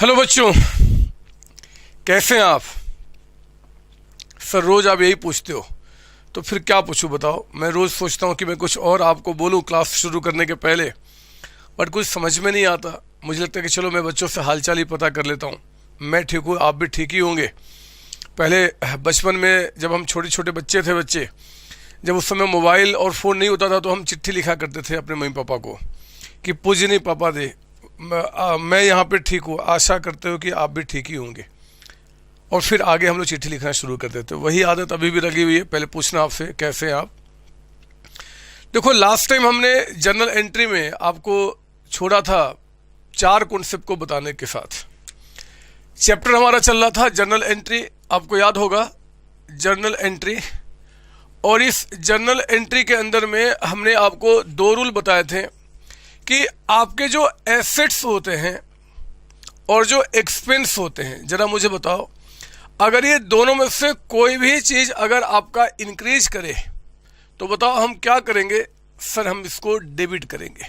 Hello बच्चों, कैसे हैं आप? सर रोज़ आप यही पूछते हो, तो फिर क्या पूछूं बताओ। मैं रोज़ सोचता हूँ कि मैं कुछ और आपको बोलूँ क्लास शुरू करने के पहले, बट कुछ समझ में नहीं आता। मुझे लगता है कि चलो मैं बच्चों से हालचाल ही पता कर लेता हूँ। मैं ठीक हूँ, आप भी ठीक ही होंगे। पहले बचपन में जब हम छोटे छोटे बच्चे थे, जब उस समय मोबाइल और फ़ोन नहीं होता था, तो हम चिट्ठी लिखा करते थे अपने मम्मी पापा को कि पूजनी पापा दे, मैं यहाँ पे ठीक हूँ, आशा करते हो कि आप भी ठीक ही होंगे। और फिर आगे हम लोग चिट्ठी लिखना शुरू कर देते। वही आदत अभी भी लगी हुई है। पहले पूछना आपसे कैसे हैं आप। देखो, लास्ट टाइम हमने जर्नल एंट्री में आपको छोड़ा था 4 कॉन्सेप्ट को बताने के साथ। चैप्टर हमारा चल रहा था जर्नल एंट्री, आपको याद होगा, जर्नल एंट्री। और इस जर्नल एंट्री के अंदर में हमने आपको 2 रूल बताए थे कि आपके जो एसेट्स होते हैं और जो एक्सपेंस होते हैं, जरा मुझे बताओ, अगर ये दोनों में से कोई भी चीज़ अगर आपका इंक्रीज करे तो बताओ हम क्या करेंगे? सर हम इसको डेबिट करेंगे।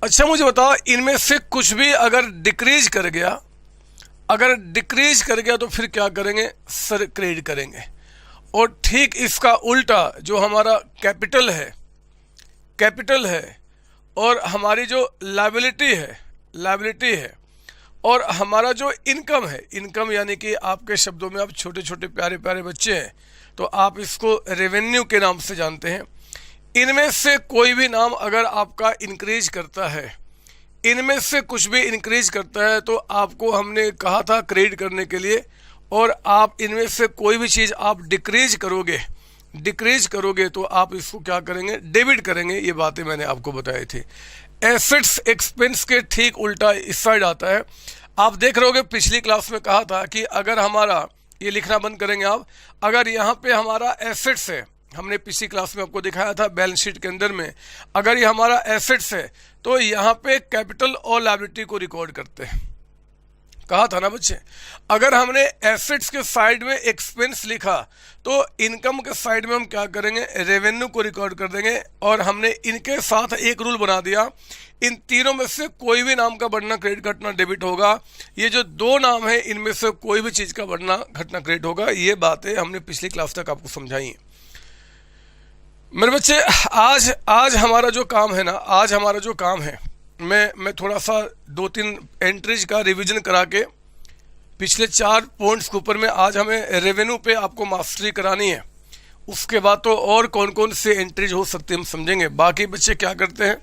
अच्छा मुझे बताओ, इनमें से कुछ भी अगर डिक्रीज कर गया, तो फिर क्या करेंगे? सर क्रेडिट करेंगे। और ठीक इसका उल्टा जो हमारा कैपिटल है और हमारी जो लायबिलिटी है और हमारा जो इनकम है, इनकम यानी कि आपके शब्दों में, आप छोटे छोटे प्यारे प्यारे बच्चे हैं तो आप इसको रेवेन्यू के नाम से जानते हैं। इनमें से कोई भी नाम अगर आपका इंक्रीज करता है, इनमें से कुछ भी इंक्रीज करता है, तो आपको हमने कहा था क्रेडिट करने के लिए। और आप इनमें से कोई भी चीज़ आप डिक्रीज करोगे तो आप इसको क्या करेंगे? डेबिट करेंगे। ये बातें मैंने आपको बताई थी। एसेट्स एक्सपेंस के ठीक उल्टा इस साइड आता है। आप देख रहे होगे, पिछली क्लास में कहा था कि अगर हमारा, ये लिखना बंद करेंगे आप, अगर यहाँ पे हमारा एसेट्स है, हमने पिछली क्लास में आपको दिखाया था बैलेंस शीट के अंदर में, अगर ये हमारा एसेट्स है तो यहाँ पे कैपिटल और लायबिलिटी को रिकॉर्ड करते हैं। कहा था ना बच्चे, अगर हमने एसेट्स के साइड में एक्सपेंस लिखा तो इनकम के साइड में हम क्या करेंगे? रेवेन्यू को रिकॉर्ड कर देंगे। और हमने इनके साथ एक रूल बना दिया, इन तीनों में से कोई भी नाम का बढ़ना क्रेडिट घटना डेबिट होगा। ये जो 2 नाम है, इनमें से कोई भी चीज़ का बढ़ना घटना क्रेडिट होगा। ये बातें हमने पिछली क्लास तक आपको समझाई हैं। मेरे बच्चे, आज हमारा जो काम है, मैं थोड़ा सा 2-3 एंट्रीज का रिवीजन करा के पिछले 4 पॉइंट्स के ऊपर में आज हमें रेवेन्यू पे आपको मास्टरी करानी है। उसके बाद तो और कौन कौन से एंट्रीज हो सकते हैं हम समझेंगे। बाकी बच्चे क्या करते हैं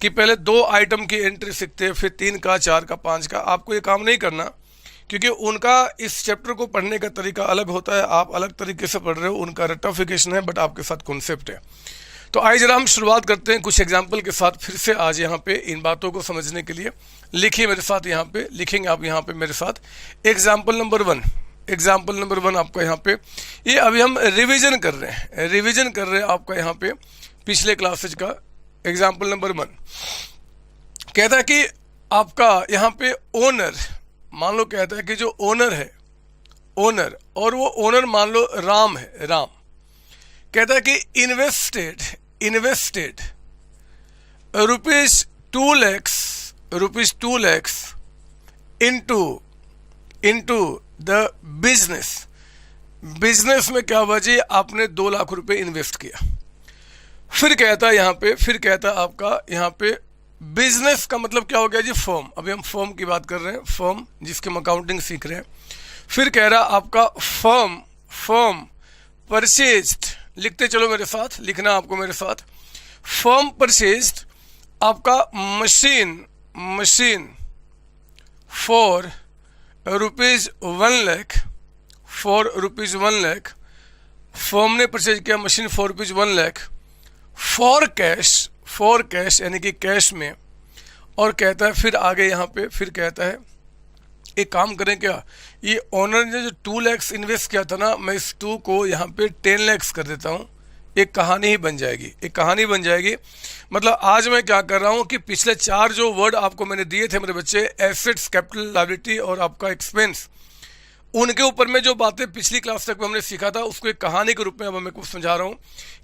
कि पहले 2 आइटम की एंट्री सीखते हैं, फिर 3 का, 4 का, 5 का। आपको ये काम नहीं करना, क्योंकि उनका इस चैप्टर को पढ़ने का तरीका अलग होता है। आप अलग तरीके से पढ़ रहे हो, उनका रटिफिकेशन है, बट आपके साथ कॉन्सेप्ट है। तो आइए जरा हम शुरुआत करते हैं कुछ एग्जाम्पल के साथ। फिर से आज यहाँ पे इन बातों को समझने के लिए लिखिए मेरे साथ, यहाँ पे लिखेंगे आप यहाँ पे मेरे साथ। एग्जाम्पल नंबर 1 आपका यहाँ पे, ये अभी हम रिवीजन कर रहे हैं आपका यहाँ पे पिछले क्लासेज का। एग्जाम्पल नंबर 1 कहता है कि आपका यहाँ पे ओनर, मान लो कहता है कि जो ओनर है, और वो ओनर मान लो राम है, राम कहता है कि invested rupees 2 lakhs into the business में क्या हुआ जी? आपने 2 लाख रुपए इन्वेस्ट किया। फिर कहता है आपका यहाँ पे बिजनेस का मतलब क्या हो गया जी? फर्म। अभी हम फर्म की बात कर रहे हैं, फर्म जिसके हम अकाउंटिंग सीख रहे हैं। फिर कह रहा आपका फर्म परचेज्ड, लिखते चलो मेरे साथ, लिखना आपको मेरे साथ। फर्म परचेज्ड आपका machine for rupees 1 lakh, firm ने परचेज किया machine for rupees 1 lakh for cash यानी कि कैश में। और कहता है फिर आगे यहाँ पे, फिर कहता है एक काम करें क्या, ये ओनर ने जो 2 lakhs इन्वेस्ट किया था ना, मैं इस 2 को यहाँ पे 10 lakhs कर देता हूँ। एक कहानी ही बन जाएगी। मतलब आज मैं क्या कर रहा हूँ कि पिछले 4 जो वर्ड आपको मैंने दिए थे मेरे बच्चे, एसेट्स, कैपिटल, लायबिलिटी और आपका एक्सपेंस, उनके ऊपर में जो बातें पिछली क्लास तक में हमने सीखा था, उसको एक कहानी के रूप में अब मैं कुछ समझा रहा हूँ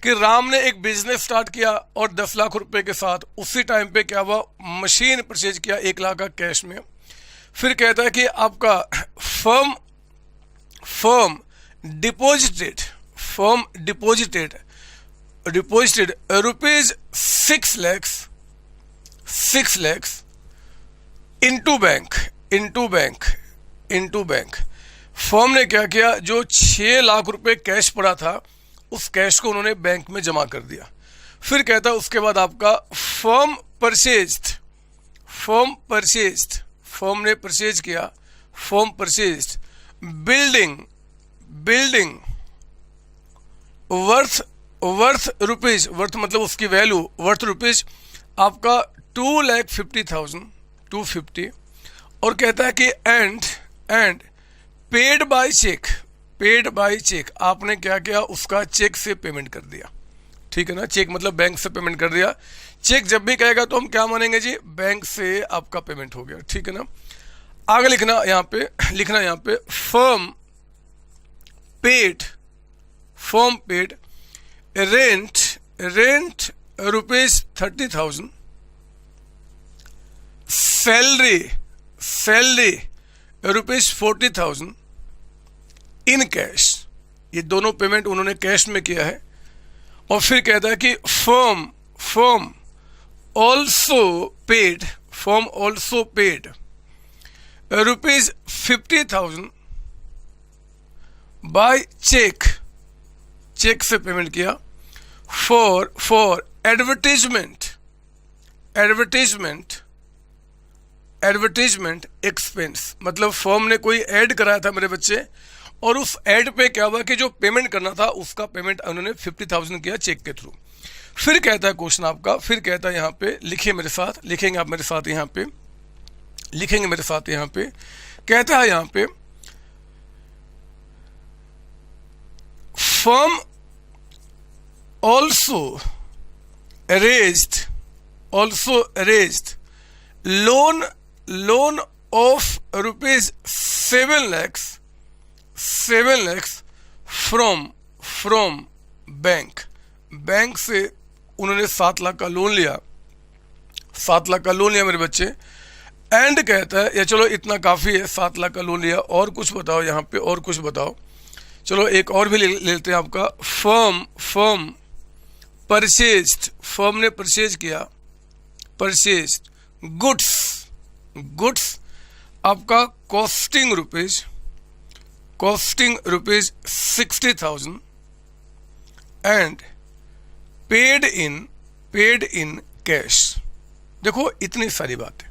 कि राम ने एक बिजनेस स्टार्ट किया और 10 लाख रुपए के साथ उसी टाइम पे क्या हुआ, मशीन परचेज किया 1 लाख का कैश में। फिर कहता है कि आपका firm firm deposited rupees 6 lakhs into bank. Firm ने क्या किया, जो 6 लाख रुपए कैश पड़ा था उस कैश को उन्होंने बैंक में जमा कर दिया। फिर कहता है उसके बाद आपका फर्म ने परचेज किया, बिल्डिंग वर्थ रुपीज, वर्थ मतलब उसकी वैल्यू, वर्थ रुपीज आपका 2,50,000 और कहता है कि एंड पेड बाय चेक, आपने क्या किया, उसका चेक से पेमेंट कर दिया। ठीक है ना, चेक मतलब बैंक से पेमेंट कर दिया। चेक जब भी कहेगा तो हम क्या मानेंगे जी, बैंक से आपका पेमेंट हो गया। ठीक है ना, आगे लिखना यहाँ पे firm paid rent rupees 30,000, salary rupees 40,000 in cash. ये दोनों पेमेंट उन्होंने कैश में किया है। और फिर कहता है कि firm also paid rupees 50,000 by cheque से पेमेंट किया फॉर एडवर्टीजमेंट एक्सपेंस। मतलब फर्म ने कोई ऐड कराया था मेरे बच्चे, और उस ऐड पे क्या हुआ कि जो पेमेंट करना था उसका पेमेंट उन्होंने 50,000 किया चेक के थ्रू। फिर कहता है क्वेश्चन आपका, फिर कहता है यहाँ पे लिखेंगे आप मेरे साथ यहाँ पे कहता है यहाँ पे firm also raised loan of rupees 7 lakhs from bank से उन्होंने 7 लाख का लोन लिया मेरे बच्चे। एंड कहता है, या चलो इतना काफ़ी है, 7 लाख का लोन लिया, और कुछ बताओ यहाँ पे, और कुछ बताओ। चलो एक और भी ले लेते हैं आपका, फर्म ने परचेज किया गुड्स आपका costing rupees 60,000 and paid in cash. देखो इतनी सारी बातें,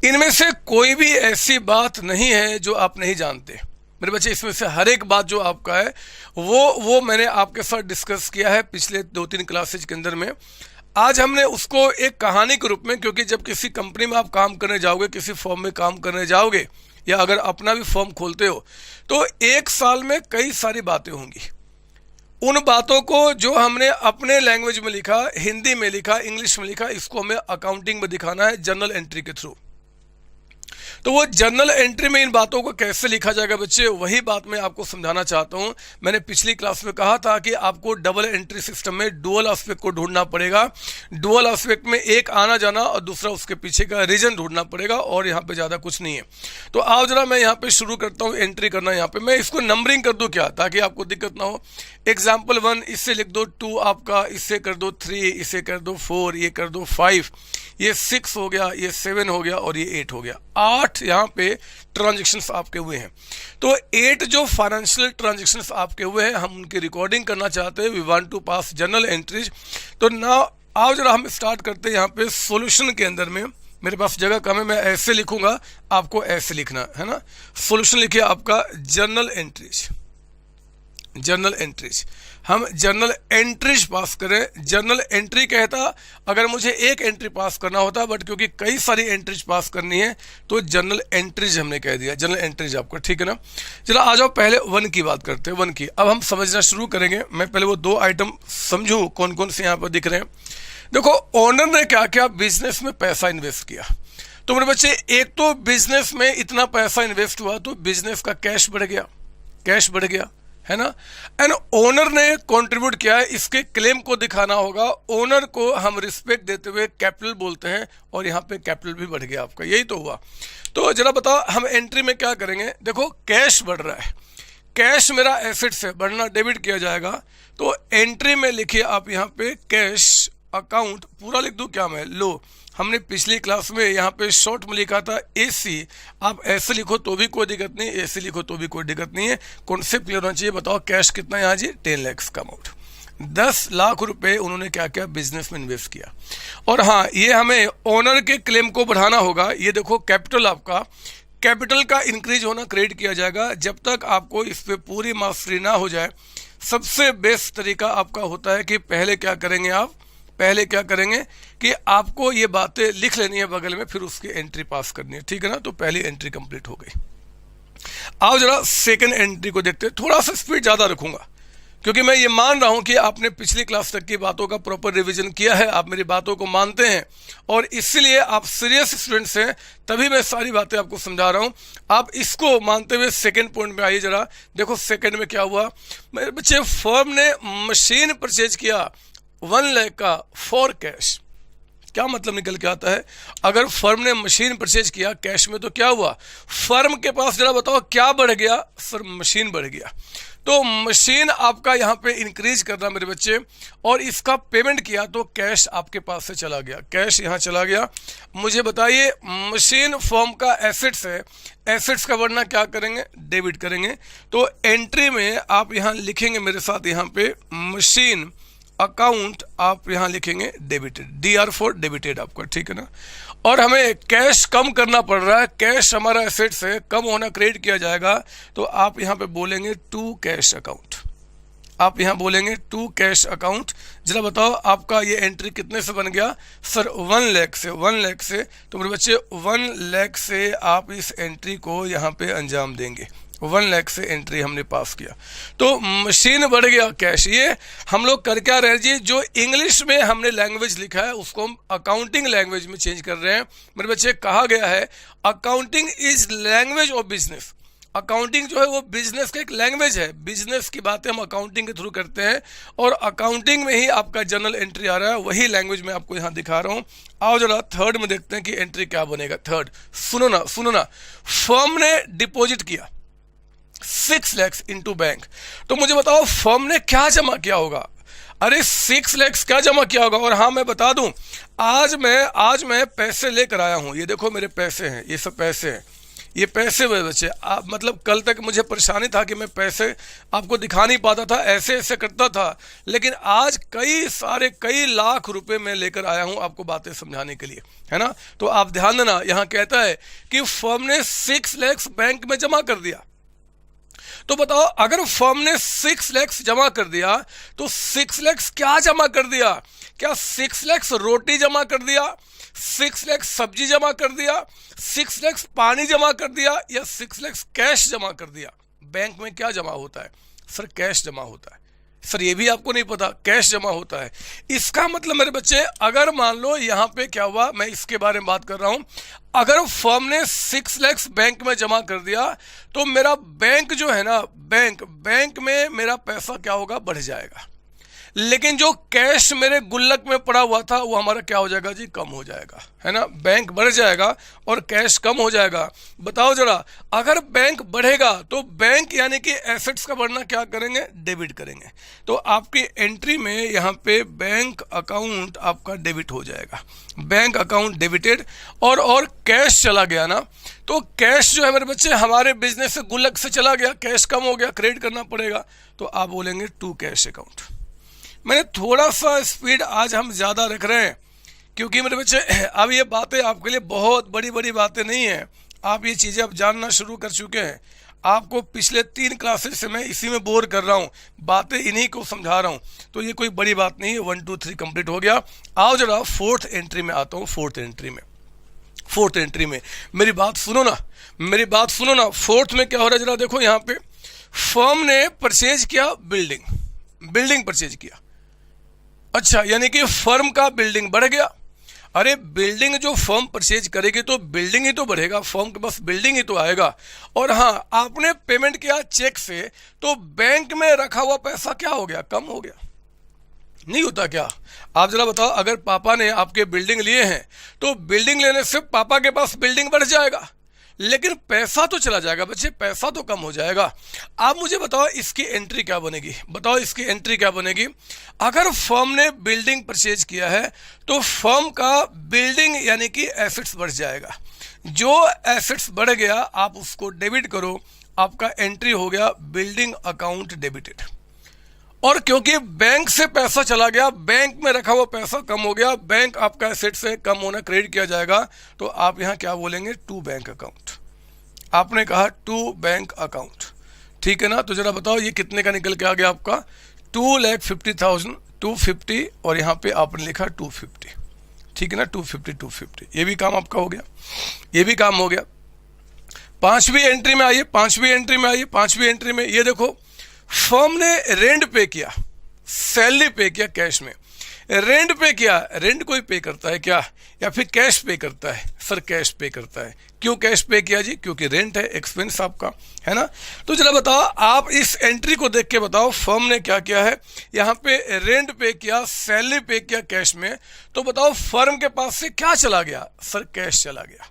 इनमें से कोई भी ऐसी बात नहीं है जो आप नहीं जानते मेरे बच्चे। इसमें से हर एक बात जो आपका है वो मैंने आपके साथ डिस्कस किया है पिछले 2-3 क्लासेज के अंदर में। आज हमने उसको एक कहानी के रूप में, क्योंकि जब किसी कंपनी में आप काम करने जाओगे, किसी फर्म में काम करने जाओगे, या अगर अपना भी फर्म खोलते हो, तो 1 साल में कई सारी बातें होंगी। उन बातों को जो हमने अपने लैंग्वेज में लिखा, हिंदी में लिखा, इंग्लिश में लिखा, इसको हमें अकाउंटिंग में दिखाना है जर्नल एंट्री के थ्रू। तो वो जर्नल एंट्री में इन बातों को कैसे लिखा जाएगा बच्चे, वही बात मैं आपको समझाना चाहता हूं। मैंने पिछली क्लास में कहा था कि आपको डबल एंट्री सिस्टम में डुअल एस्पेक्ट को ढूंढना पड़ेगा। डुअल एस्पेक्ट में एक आना जाना और दूसरा उसके पीछे का रीजन ढूंढना पड़ेगा, और यहाँ पे ज़्यादा कुछ नहीं है। तो आओ जरा मैं यहाँ पे शुरू करता हूँ एंट्री करना। यहाँ पे मैं इसको नंबरिंग कर दूँ क्या, ताकि आपको दिक्कत ना हो। एग्जाम्पल 1 इससे लिख दो, 2 आपका इससे कर दो, 3 इसे कर दो, 4 ये कर दो, 5 ये 6 हो गया, ये 7 हो गया, और ये 8 हो गया। 8 यहाँ पे ट्रांजैक्शंस आपके हुए हैं। तो 8 जो फाइनेंशियल ट्रांजैक्शंस आपके हुए हैं, हम उनकी रिकॉर्डिंग करना चाहते हैं। We want to pass journal entries. तो ना आओ जरा हम स्टार्ट करते हैं। यहाँ पे सॉल्यूशन के अंदर में मेरे पास जगह कम है, मैं ऐसे लिखूंगा, आपको ऐसे लिखना है ना। सॉल्यूशन लिखिए आपका जर्नल एंट्रीज। हम जर्नल एंट्रीज पास करें। जर्नल एंट्री कहता अगर मुझे एक एंट्री पास करना होता, बट क्योंकि कई सारी एंट्रीज पास करनी है तो जर्नल एंट्रीज हमने कह दिया, जर्नल एंट्रीज आपको। ठीक है ना, चलो आ जाओ पहले 1 की बात करते हैं। 1 की अब हम समझना शुरू करेंगे। मैं पहले वो 2 आइटम समझूं कौन कौन से यहाँ पर दिख रहे हैं। देखो ओनर ने क्या किया, बिजनेस में पैसा इन्वेस्ट किया। तो मेरे बच्चे एक तो बिजनेस में इतना पैसा इन्वेस्ट हुआ तो बिजनेस का कैश बढ़ गया, है ना। एंड ओनर ने कंट्रीब्यूट किया है, इसके क्लेम को दिखाना होगा। ओनर को हम रिस्पेक्ट देते हुए कैपिटल बोलते हैं और यहाँ पे कैपिटल भी बढ़ गया आपका, यही तो हुआ। तो जरा बताओ हम एंट्री में क्या करेंगे। देखो कैश बढ़ रहा है, कैश मेरा एसेट्स है, बढ़ना डेबिट किया जाएगा। तो एंट्री में लिखिए आप यहाँ पे कैश अकाउंट, पूरा लिख दूं क्या मैं, लो हमने पिछली क्लास में यहाँ पे शॉर्ट में लिखा था एसी, आप ऐसे लिखो तो भी कोई दिक्कत नहीं, ऐसे लिखो तो भी कोई दिक्कत नहीं है, कॉन्सेप्ट क्लियर होना चाहिए। बताओ कैश कितना है यहाँ जी, 10 लाख का अमाउंट। 10 लाख रुपए उन्होंने क्या किया, बिजनेस में इन्वेस्ट किया। और हाँ, ये हमें ओनर के क्लेम को बढ़ाना होगा। ये देखो कैपिटल, आपका कैपिटल का इंक्रीज होना क्रेडिट किया जाएगा। जब तक आपको इस पे पूरी मास्टरी ना हो जाए, सबसे बेस्ट तरीका आपका होता है कि पहले क्या करेंगे आप, पहले क्या करेंगे कि आपको ये बातें लिख लेनी है बगल में, फिर उसकी एंट्री पास करनी है, ठीक है ना। तो पहली एंट्री कंप्लीट हो गई। आओ जरा सेकंड एंट्री को देखते हैं। थोड़ा सा स्पीड ज़्यादा रखूंगा क्योंकि मैं ये मान रहा हूं कि आपने पिछली क्लास तक की बातों का प्रॉपर रिवीजन किया है, आप मेरी बातों को मानते हैं और इसलिए आप सीरियस स्टूडेंट्स हैं, तभी मैं सारी बातें आपको समझा रहा हूं। आप इसको मानते हुए सेकंड पॉइंट में आइए जरा। देखो सेकंड में क्या हुआ मेरे बच्चे, फर्म ने मशीन परचेज किया 1 लाख का फॉर कैश। क्या मतलब निकल के आता है, अगर फर्म ने मशीन परचेज किया कैश में तो क्या हुआ, फर्म के पास जरा बताओ क्या बढ़ गया, सर मशीन बढ़ गया। तो मशीन आपका यहाँ पे इंक्रीज करना मेरे बच्चे, और इसका पेमेंट किया तो कैश आपके पास से चला गया, कैश यहाँ चला गया। मुझे बताइए मशीन फर्म का एसेट्स है, एसेट्स का बढ़ना क्या करेंगे, डेबिट करेंगे। तो एंट्री में आप यहाँ लिखेंगे मेरे साथ, यहाँ पे मशीन अकाउंट आप यहाँ लिखेंगे डेबिटेड, DR फॉर डेबिटेड आपका, ठीक है ना। और हमें कैश कम करना पड़ रहा है, कैश हमारा एसेट्स है, कम होना क्रेडिट किया जाएगा। तो आप यहाँ पे बोलेंगे टू कैश अकाउंट, आप यहाँ बोलेंगे टू कैश अकाउंट। जरा बताओ आपका ये एंट्री कितने से बन गया, सर 1 लाख से, 1 लाख से। तो मेरे बच्चे 1 लाख से आप इस एंट्री को यहाँ पे अंजाम देंगे, 1 लाख से एंट्री हमने पास किया। तो मशीन बढ़ गया, कैश। ये हम लोग कर क्या रहे जी, जो इंग्लिश में हमने लैंग्वेज लिखा है उसको हम अकाउंटिंग लैंग्वेज में चेंज कर रहे हैं। मेरे बच्चे कहा गया है accounting is language of business, accounting जो है वो बिजनेस का एक लैंग्वेज है, बिजनेस की बातें हम अकाउंटिंग के थ्रू करते हैं और अकाउंटिंग में ही आपका जर्नल एंट्री आ रहा है, वही लैंग्वेज में आपको यहाँ दिखा रहा हूँ। आओ जरा थर्ड में देखते हैं कि एंट्री क्या बनेगा। थर्ड सुनो ना, सुनो ना, फर्म ने डिपॉजिट किया 6 लाख इनटू बैंक। तो मुझे बताओ फर्म ने क्या जमा किया होगा, अरे 6 लाख क्या जमा किया होगा। और हाँ मैं बता दूं, आज मैं पैसे लेकर आया हूं, ये देखो मेरे पैसे हैं, ये सब पैसे हैं, ये पैसे मेरे बच्चे। मतलब कल तक मुझे परेशानी था कि मैं पैसे आपको दिखा नहीं पाता था, ऐसे ऐसे करता था, लेकिन आज कई लाख रुपए मैं लेकर आया हूं आपको बातें समझाने के लिए, है ना। तो आप ध्यान देना, यहाँ कहता है कि फर्म ने 6 लाख बैंक में जमा कर दिया। तो बताओ अगर फर्म ने 6 लाख जमा कर दिया तो 6 लाख क्या जमा कर दिया, क्या 6 लाख रोटी जमा कर दिया, 6 लाख सब्जी जमा कर दिया, 6 लाख पानी जमा कर दिया, या 6 लाख कैश जमा कर दिया। बैंक में क्या जमा होता है, सर कैश जमा होता है। सर ये भी आपको नहीं पता, कैश जमा होता है। इसका मतलब मेरे बच्चे, अगर मान लो यहाँ पे क्या हुआ, मैं इसके बारे में बात कर रहा हूं, अगर फर्म ने 6 लाख बैंक में जमा कर दिया तो मेरा बैंक जो है ना, बैंक में मेरा पैसा क्या होगा, बढ़ जाएगा। लेकिन जो कैश मेरे गुल्लक में पड़ा हुआ था वो हमारा क्या हो जाएगा जी, कम हो जाएगा, है ना। बैंक बढ़ जाएगा और कैश कम हो जाएगा। बताओ जरा, अगर बैंक बढ़ेगा तो बैंक यानी कि एसेट्स का बढ़ना क्या करेंगे, डेबिट करेंगे। तो आपकी एंट्री में यहाँ पे बैंक अकाउंट आपका डेबिट हो जाएगा, बैंक अकाउंट डेबिटेड। और कैश चला गया ना, तो कैश जो है मेरे बच्चे हमारे बिजनेस से गुल्लक से चला गया, कैश कम हो गया, क्रेडिट करना पड़ेगा। तो आप बोलेंगे टू कैश अकाउंट। मैंने थोड़ा सा स्पीड आज हम ज़्यादा रख रहे हैं क्योंकि मेरे बच्चे अब ये बातें आपके लिए बहुत बड़ी बड़ी बातें नहीं हैं, आप ये चीज़ें अब जानना शुरू कर चुके हैं। आपको पिछले 3 क्लासेस से मैं इसी में बोर कर रहा हूँ, बातें इन्हीं को समझा रहा हूँ, तो ये कोई बड़ी बात नहीं है। 1 2 3 कंप्लीट हो गया। आओ जरा फोर्थ एंट्री में आता हूँ। फोर्थ एंट्री में मेरी बात सुनो ना, फोर्थ में क्या हो रहा है जरा देखो। यहाँ पे फर्म ने परचेज किया बिल्डिंग परचेज किया। अच्छा, यानी कि फर्म का बिल्डिंग बढ़ गया। अरे बिल्डिंग जो फर्म परचेज करेगी तो बिल्डिंग ही तो बढ़ेगा, फर्म के पास बिल्डिंग ही तो आएगा। और हाँ, आपने पेमेंट किया चेक से, तो बैंक में रखा हुआ पैसा क्या हो गया, कम हो गया। नहीं होता क्या? आप जरा बताओ, अगर पापा ने आपके बिल्डिंग लिए हैं तो बिल्डिंग लेने से पापा के पास बिल्डिंग बढ़ जाएगा, लेकिन पैसा तो चला जाएगा बच्चे, पैसा तो कम हो जाएगा। आप मुझे बताओ इसकी एंट्री क्या बनेगी, बताओ इसकी एंट्री क्या बनेगी। अगर फर्म ने बिल्डिंग परचेज किया है तो फर्म का बिल्डिंग यानी कि एसेट्स बढ़ जाएगा। जो एसेट्स बढ़ गया आप उसको डेबिट करो, आपका एंट्री हो गया बिल्डिंग अकाउंट डेबिटेड। और क्योंकि बैंक से पैसा चला गया, बैंक में रखा हुआ पैसा कम हो गया, बैंक आपका एसेट से कम होना क्रेडिट किया जाएगा, तो आप यहां क्या बोलेंगे, टू बैंक अकाउंट। आपने कहा टू बैंक अकाउंट, ठीक है ना। तो जरा बताओ ये कितने का निकल के आ गया आपका, 2,50,000, 250, और यहां पे आपने लिखा 250, ठीक है ना, 250। ये भी काम आपका हो गया, ये भी काम हो गया। पांचवी एंट्री में आइए, पांचवी एंट्री में ये देखो, फर्म ने रेंट पे किया, सैलरी पे किया कैश में। रेंट पे किया, रेंट कोई पे करता है क्या, या फिर कैश पे करता है? सर कैश पे करता है। क्यों कैश पे किया जी? क्योंकि रेंट है, एक्सपेंस आपका है ना। तो जरा बताओ, आप इस एंट्री को देख के बताओ फर्म ने क्या किया है। यहाँ पे रेंट पे किया, सैलरी पे किया कैश में, तो बताओ फर्म के पास से क्या चला गया? सर कैश चला गया,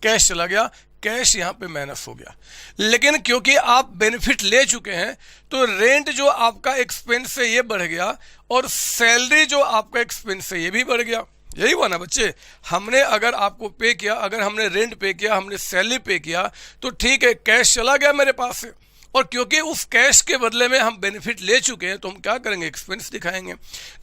कैश चला गया, कैश यहां पे माइनस हो गया। लेकिन क्योंकि आप बेनिफिट ले चुके हैं तो रेंट जो आपका एक्सपेंस है ये बढ़ गया, और सैलरी जो आपका एक्सपेंस है ये भी बढ़ गया। यही हुआ ना बच्चे, हमने अगर आपको पे किया, अगर हमने रेंट पे किया, हमने सैलरी पे किया, तो ठीक है कैश चला गया मेरे पास से, और क्योंकि उस कैश के बदले में हम बेनिफिट ले चुके हैं तो हम क्या करेंगे, एक्सपेंस दिखाएंगे।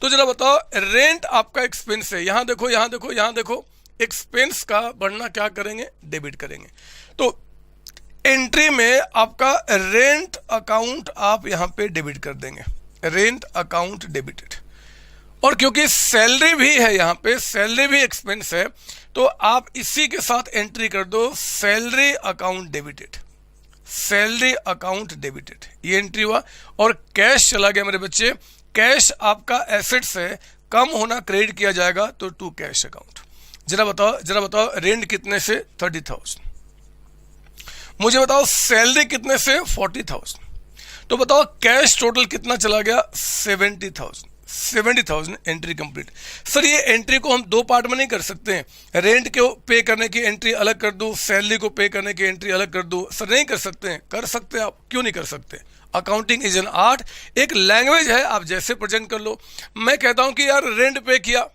तो जरा बताओ, रेंट आपका एक्सपेंस है, यहां देखो, यहां देखो, यहां देखो, एक्सपेंस का बढ़ना क्या करेंगे, डेबिट करेंगे। तो एंट्री में आपका रेंट अकाउंट आप यहां पे डेबिट कर देंगे, रेंट अकाउंट डेबिटेड। और क्योंकि सैलरी भी है यहां पे, सैलरी भी एक्सपेंस है, तो आप इसी के साथ एंट्री कर दो, salary account debited, salary account debited. ये एंट्री हुआ, और कैश चला गया मेरे बच्चे, कैश आपका एसेट्स है, कम होना क्रेडिट किया जाएगा, तो टू कैश अकाउंट। जरा बताओ रेंट कितने से, 30,000। मुझे बताओ सैलरी कितने से, 40,000। तो बताओ कैश टोटल कितना चला गया, 70,000 एंट्री कंप्लीट। सर ये एंट्री को हम दो पार्ट में नहीं कर सकते हैं, रेंट को पे करने की एंट्री अलग कर दूं, सैलरी को पे करने की एंट्री अलग कर दूं। सर नहीं कर सकते हैं, कर सकते हैं आप, क्यों नहीं कर सकते? अकाउंटिंग इज एन आर्ट, एक लैंग्वेज है, आप जैसे प्रेजेंट कर लो। मैं कहता हूं कि यार रेंट पे किया,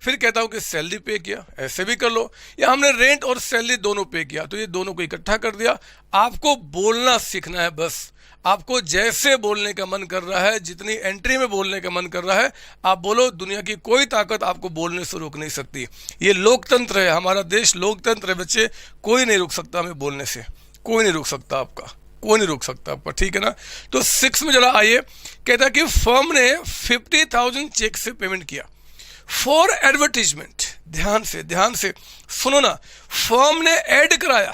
फिर कहता हूं कि सैलरी पे किया, ऐसे भी कर लो, या हमने रेंट और सैलरी दोनों पे किया, तो ये दोनों को इकट्ठा कर दिया। आपको बोलना सीखना है बस, आपको जैसे बोलने का मन कर रहा है, जितनी एंट्री में बोलने का मन कर रहा है आप बोलो, दुनिया की कोई ताकत आपको बोलने से रोक नहीं सकती। ये लोकतंत्र है, हमारा देश लोकतंत्र है बच्चे, कोई नहीं रोक सकता हमें बोलने से, कोई नहीं रोक सकता आपका, कोई नहीं रोक सकता आपका, ठीक है ना। तो 6 में जरा आइए, कहता कि फर्म ने 50,000 चेक से पेमेंट किया फॉर एडवर्टीजमेंट। ध्यान से सुनो ना, फर्म ने ऐड कराया,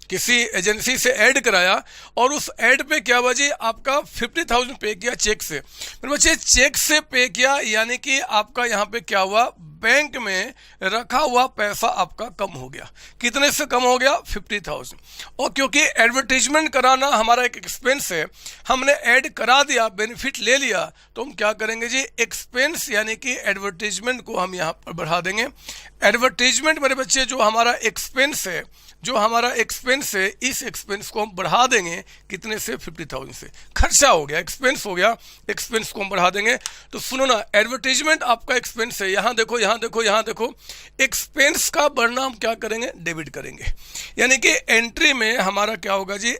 किसी एजेंसी से ऐड कराया, और उस ऐड पे क्या हुआ जी, आपका 50,000 पे किया चेक से। मेरे बच्चे चेक से पे किया, यानी कि आपका यहाँ पे क्या हुआ, बैंक में रखा हुआ पैसा आपका कम हो गया। कितने से कम हो गया, 50,000। और क्योंकि एडवर्टीजमेंट कराना हमारा एक एक्सपेंस है, हमने ऐड करा दिया, बेनिफिट ले लिया, तो हम क्या करेंगे जी, एक्सपेंस यानी कि एडवर्टीजमेंट को हम यहाँ पर बढ़ा देंगे। एडवर्टीजमेंट मेरे बच्चे जो हमारा एक्सपेंस है, इस एक्सपेंस को हम बढ़ा देंगे, कितने से, 50,000 से। खर्चा हो गया, एक्सपेंस हो गया, एक्सपेंस को हम बढ़ा देंगे। तो सुनो ना, एडवर्टीजमेंट आपका एक्सपेंस है, यहां देखो, एक्सपेंस का बढ़ना हम क्या करेंगे, डेबिट करेंगे। यानी कि एंट्री में हमारा क्या होगा जी,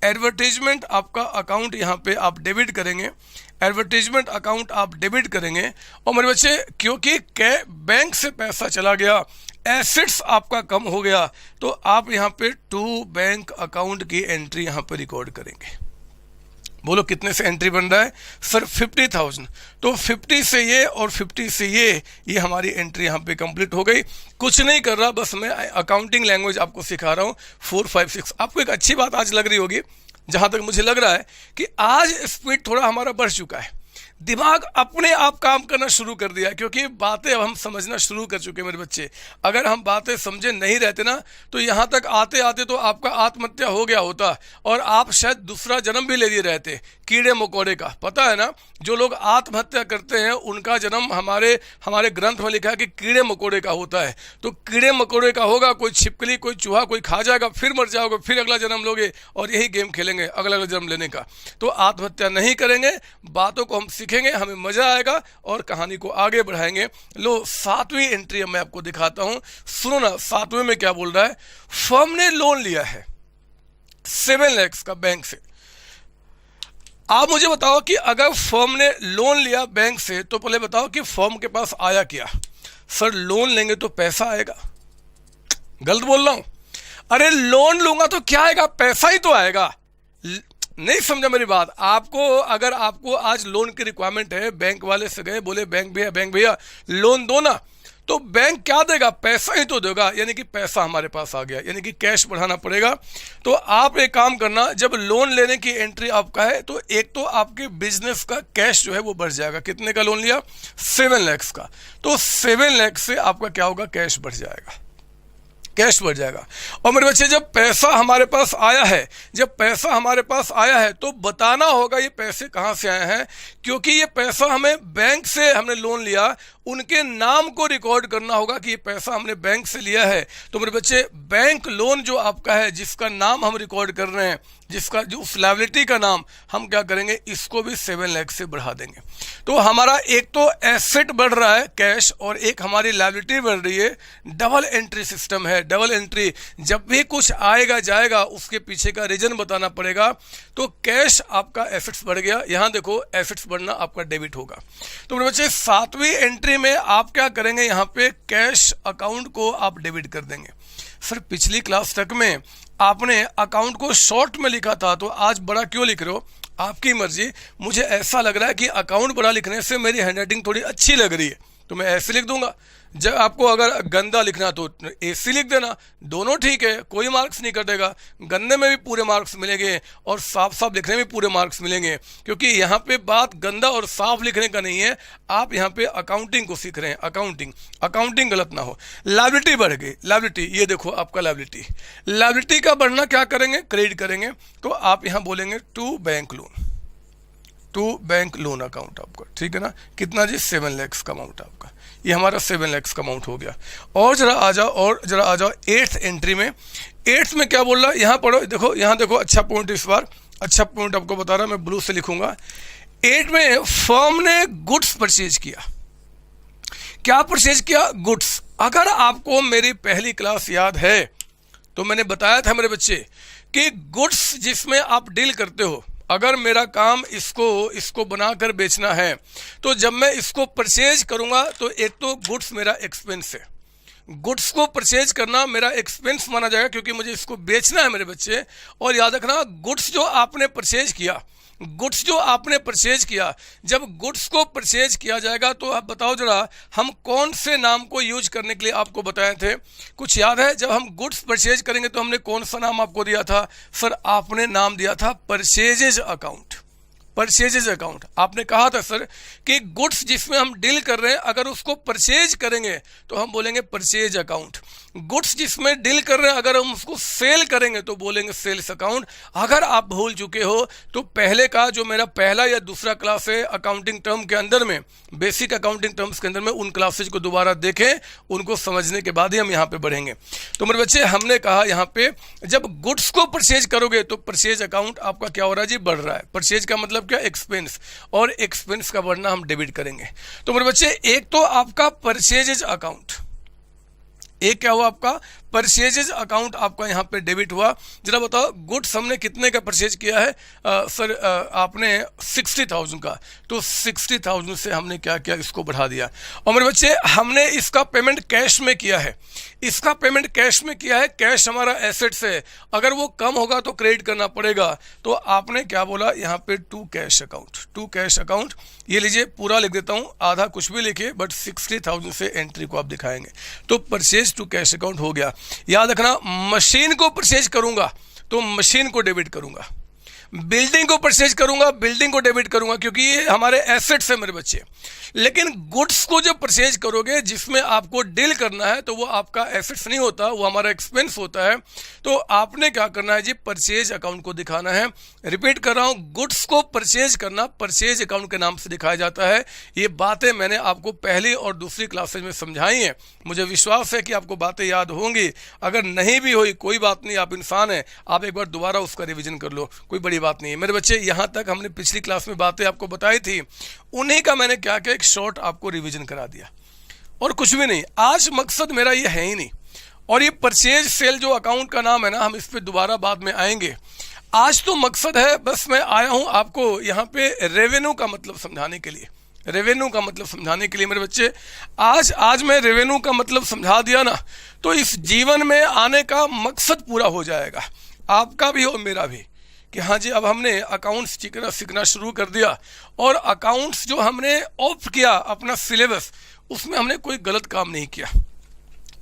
एडवर्टीजमेंट आपका अकाउंट यहाँ पे आप डेबिट करेंगे, एडवर्टीजमेंट अकाउंट आप डेबिट करेंगे। और मेरे बच्चे क्योंकि बैंक से पैसा चला गया, एसेट्स आपका कम हो गया, तो आप यहाँ पे टू बैंक अकाउंट की एंट्री यहाँ पे रिकॉर्ड करेंगे। बोलो कितने से एंट्री बन रहा है, सर 50,000। तो 50 से ये और 50 से ये हमारी एंट्री यहाँ पे कंप्लीट हो गई। कुछ नहीं कर रहा, बस मैं अकाउंटिंग लैंग्वेज आपको सिखा रहा हूँ। 4, 5, 6 आपको एक अच्छी बात आज लग रही होगी, जहां तक मुझे लग रहा है कि आज स्पीड थोड़ा हमारा बढ़ चुका है। दिमाग अपने आप काम करना शुरू कर दिया है, क्योंकि बातें अब हम समझना शुरू कर चुके हैं मेरे बच्चे। अगर हम बातें समझे नहीं रहते ना तो यहाँ तक आते आते तो आपका आत्महत्या हो गया होता और आप शायद दूसरा जन्म भी ले लिए रहते, कीड़े मकोड़े का। पता है ना, जो लोग आत्महत्या करते हैं उनका जन्म हमारे ग्रंथ में लिखा है कि कीड़े मकोड़े का होता है। तो कीड़े मकोड़े का होगा, कोई छिपकली कोई चूहा कोई खा जाएगा, फिर मर जाओगे, फिर अगला जन्म लोगे और यही गेम खेलेंगे अगला अगला जन्म लेने का। तो आत्महत्या नहीं करेंगे, बातों को हम सीखेंगे, हमें मजा आएगा और कहानी को आगे बढ़ाएंगे। लो 7वीं एंट्री मैं आपको दिखाता हूं, सुनो ना 7वें में क्या बोल रहा है। फर्म ने लोन लिया है 7 लाख का बैंक से। आप मुझे बताओ कि अगर फर्म ने लोन लिया बैंक से तो पहले बताओ कि फर्म के पास आया क्या। सर लोन लेंगे तो पैसा आएगा, गलत बोल रहा हूं? अरे लोन लूंगा तो क्या आएगा, पैसा ही तो आएगा। नहीं समझा मेरी बात। अगर आपको आज लोन की रिक्वायरमेंट है, बैंक वाले से गए, बोले बैंक भैया लोन दो ना, तो बैंक क्या देगा, पैसा ही तो देगा। यानी कि पैसा हमारे पास आ गया, यानी कि कैश बढ़ाना पड़ेगा। तो आप एक काम करना, जब लोन लेने की एंट्री आपका है तो एक तो आपके बिजनेस का कैश जो है वो बढ़ जाएगा। कितने का लोन लिया, 7 लाख का, तो 7 लाख से आपका क्या होगा, कैश बढ़ जाएगा, कैश बढ़ जाएगा। और मेरे बच्चे जब पैसा हमारे पास आया है, तो बताना होगा ये पैसे कहाँ से आए हैं, क्योंकि ये पैसा हमें बैंक से हमने लोन लिया, उनके नाम को रिकॉर्ड करना होगा कि ये पैसा हमने बैंक से लिया है। तो मेरे बच्चे बैंक लोन जो आपका है, जिसका नाम हम रिकॉर्ड कर रहे हैं, जिसका जो उस लायबिलिटी का नाम, हम क्या करेंगे, इसको भी 7 लाख से बढ़ा देंगे। तो हमारा एक तो एसेट बढ़ रहा है कैश, और एक हमारी लायबिलिटी बढ़ रही है। डबल एंट्री सिस्टम है, डबल एंट्री। जब भी कुछ आएगा जाएगा उसके पीछे का रीजन बताना पड़ेगा। तो कैश आपका एसेट्स बढ़ गया, यहां देखो एसेट्स बढ़ना आपका डेबिट होगा। तो मेरे बच्चे 7वीं एंट्री में आप क्या करेंगे, यहां पे कैश अकाउंट को आप डेबिट कर देंगे। सर पिछली क्लास तक में आपने अकाउंट को शॉर्ट में लिखा था, तो आज बड़ा क्यों लिख रहे हो, आपकी मर्जी। मुझे ऐसा लग रहा है कि अकाउंट बड़ा लिखने से मेरी हैंडराइटिंग थोड़ी अच्छी लग रही है, तो मैं ऐसे लिख दूंगा। जब आपको अगर गंदा लिखना तो ऐसे लिख देना, दोनों ठीक है, कोई मार्क्स नहीं कटेगा। गंदे में भी पूरे मार्क्स मिलेंगे और साफ साफ लिखने में पूरे मार्क्स मिलेंगे, क्योंकि यहाँ पे बात गंदा और साफ लिखने का नहीं है। आप यहाँ पे अकाउंटिंग को सीख रहे हैं, अकाउंटिंग गलत ना हो। लायबिलिटी बढ़ गई, लायबिलिटी, ये देखो आपका लायबिलिटी का बढ़ना क्या करेंगे, क्रेडिट करेंगे। तो आप यहाँ बोलेंगे टू बैंक लोन अकाउंट आपका, ठीक है ना। कितना जी, 7 लाख का अमाउंट आपका, ये हमारा 7 लाख का अमाउंट हो गया। और जरा आ जाओ 8th एंट्री में। 8th में क्या बोल रहा है, यहाँ पढ़ो, यहाँ देखो अच्छा पॉइंट, इस बार अच्छा पॉइंट आपको बता रहा, मैं ब्लू से लिखूंगा। 8 में फर्म ने गुड्स परचेज किया। क्या परचेज किया, गुड्स। अगर आपको मेरी पहली क्लास याद है तो मैंने बताया था मेरे बच्चे कि गुड्स जिसमें आप डील करते हो, अगर मेरा काम इसको बनाकर बेचना है, तो जब मैं इसको परचेज करूंगा तो एक तो गुड्स मेरा एक्सपेंस है, गुड्स को परचेज करना मेरा एक्सपेंस माना जाएगा, क्योंकि मुझे इसको बेचना है मेरे बच्चे। और याद रखना, गुड्स जो आपने परचेज किया, जब गुड्स को परचेज किया जाएगा तो आप बताओ जरा, हम कौन से नाम को यूज करने के लिए आपको बताए थे, कुछ याद है? जब हम गुड्स परचेज करेंगे तो हमने कौन सा नाम आपको दिया था? सर आपने नाम दिया था परचेजेज अकाउंट। आपने कहा था सर कि गुड्स जिसमें हम डील कर रहे हैं, अगर उसको परचेज करेंगे तो हम बोलेंगे परचेज अकाउंट। गुड्स जिसमें डील कर रहे हैं, अगर हम उसको सेल करेंगे तो बोलेंगे सेल्स अकाउंट। अगर आप भूल चुके हो तो पहले का जो मेरा पहला या दूसरा क्लास है अकाउंटिंग टर्म के अंदर में, बेसिक अकाउंटिंग टर्म्स के अंदर में, उन क्लासेज को दोबारा देखें, उनको समझने के बाद ही हम यहाँ पे बढ़ेंगे। तो मेरे बच्चे, हमने कहा यहाँ पे जब गुड्स को परचेज करोगे तो परचेज अकाउंट आपका क्या हो रहा है जी, बढ़ रहा है। परचेज का मतलब क्या, एक्सपेंस, और एक्सपेंस का बढ़ना हम डेबिट करेंगे। तो मेरे बच्चे, एक तो आपका परचेजेज अकाउंट, एक क्या हुआ आपका परचेजेज अकाउंट आपका यहाँ पे डेबिट हुआ। जरा बताओ गुड्स हमने कितने का परचेज किया है? सर आपने 60,000 का, तो 60,000 से हमने क्या किया, इसको बढ़ा दिया। और मेरे बच्चे, हमने इसका पेमेंट कैश में किया है, कैश हमारा एसेट्स है, अगर वो कम होगा तो क्रेडिट करना पड़ेगा। तो आपने क्या बोला यहाँ पे, टू कैश अकाउंट। ये लीजिए पूरा लिख देता हूँ, आधा कुछ भी लिखिए, बट 60,000 से एंट्री को आप दिखाएंगे। तो परचेज टू कैश अकाउंट हो गया। याद रखना, मशीन को परचेज करूंगा तो मशीन को डेबिट करूंगा, बिल्डिंग को परचेज करूंगा, बिल्डिंग को डेबिट करूंगा क्योंकि ये हमारे एसेट्स है मेरे बच्चे। लेकिन गुड्स को जो परचेज करोगे जिसमें आपको डील करना है तो वो आपका एसेट्स नहीं होता, वो हमारा एक्सपेंस होता है। तो आपने क्या करना है जी, परचेज अकाउंट को दिखाना है। रिपीट कर रहा हूं, गुड्स को परचेज करना परचेज अकाउंट के नाम से दिखाया जाता है। ये बातें मैंने आपको पहली और दूसरी क्लासेज में समझाई हैं। मुझे विश्वास है कि आपको बातें याद होंगी। अगर नहीं भी हुई कोई बात नहीं, आप इंसान हैं, आप एक बार दोबारा उसका रिवीजन कर लो, कोई बड़ी बात नहीं है मेरे बच्चे। यहाँ तक हमने पिछली क्लास में बातें आपको बताई थी, उन्हीं का मैंने क्या क्या एक शॉर्ट आपको रिवीजन करा दिया और कुछ भी नहीं। आज मकसद मेरा ये है ही नहीं। और ये परचेज सेल जो अकाउंट का नाम है ना, हम इस पे दोबारा बाद में आएंगे। आज तो मकसद है, बस मैं आया हूं आपको यहाँ पे रेवेन्यू का मतलब समझाने के लिए। रेवेन्यू का मतलब समझाने के लिए मेरे बच्चे, आज मैं रेवेन्यू का मतलब समझा दिया ना, तो इस जीवन में आने का मकसद पूरा हो जाएगा, आपका भी और मेरा भी। कि हाँ जी, अब हमने अकाउंट्स सीखना शुरू कर दिया और अकाउंट्स जो हमने ऑप्ट किया अपना सिलेबस, उसमें हमने कोई गलत काम नहीं किया।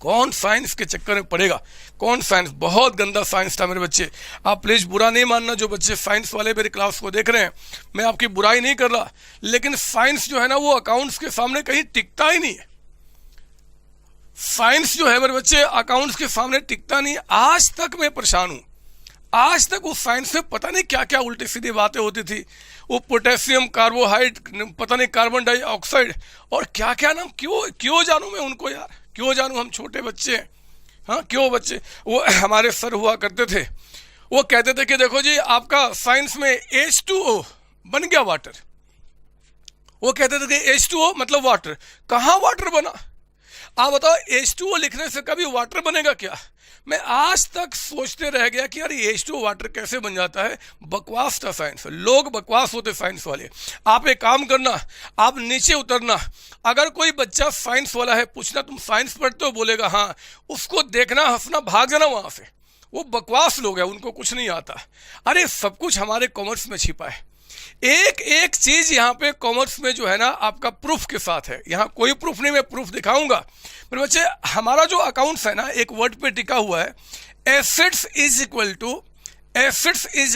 कौन साइंस के चक्कर में पड़ेगा, कौन साइंस, बहुत गंदा साइंस था मेरे बच्चे। आप प्लीज बुरा नहीं मानना जो बच्चे साइंस वाले मेरे क्लास को देख रहे हैं, मैं आपकी बुराई नहीं कर रहा, लेकिन साइंस जो है ना वो अकाउंट्स के सामने कहीं टिकता ही नहीं है। साइंस जो है मेरे बच्चे अकाउंट्स के सामने टिकता नहीं। आज तक मैं परेशान हूं, आज तक उस साइंस में पता नहीं क्या क्या उल्टी सीधी बातें होती थी। वो पोटेशियम, कार्बोहाइड्रेट, पता नहीं कार्बन डाइऑक्साइड और क्या क्या नाम, क्यों जानूं मैं उनको यार, क्यों जानूं, हम छोटे बच्चे हैं। हाँ क्यों बच्चे, वो हमारे सर हुआ करते थे, वो कहते थे कि देखो जी आपका साइंस में H2O बन गया वाटर। वो कहते थे कि H2O मतलब वाटर, कहाँ वाटर बना? आप बताओ H2O लिखने से कभी वाटर बनेगा क्या? मैं आज तक सोचते रह गया कि यार H2O वाटर कैसे बन जाता है। बकवास था साइंस, लोग बकवास होते साइंस वाले। आप एक काम करना, आप नीचे उतरना, अगर कोई बच्चा साइंस वाला है पूछना तुम साइंस पढ़ते हो, बोलेगा हाँ, उसको देखना, हंसना, भाग जाना वहां से। वो बकवास लोग हैं, उनको कुछ नहीं आता। अरे सब कुछ हमारे कॉमर्स में छिपा है, एक एक चीज यहाँ पे कॉमर्स में जो है ना आपका प्रूफ के साथ है। यहाँ कोई प्रूफ नहीं, मैं प्रूफ दिखाऊंगा मेरे बच्चे। हमारा जो अकाउंट्स है ना एक वर्ड पे टिका हुआ है, assets is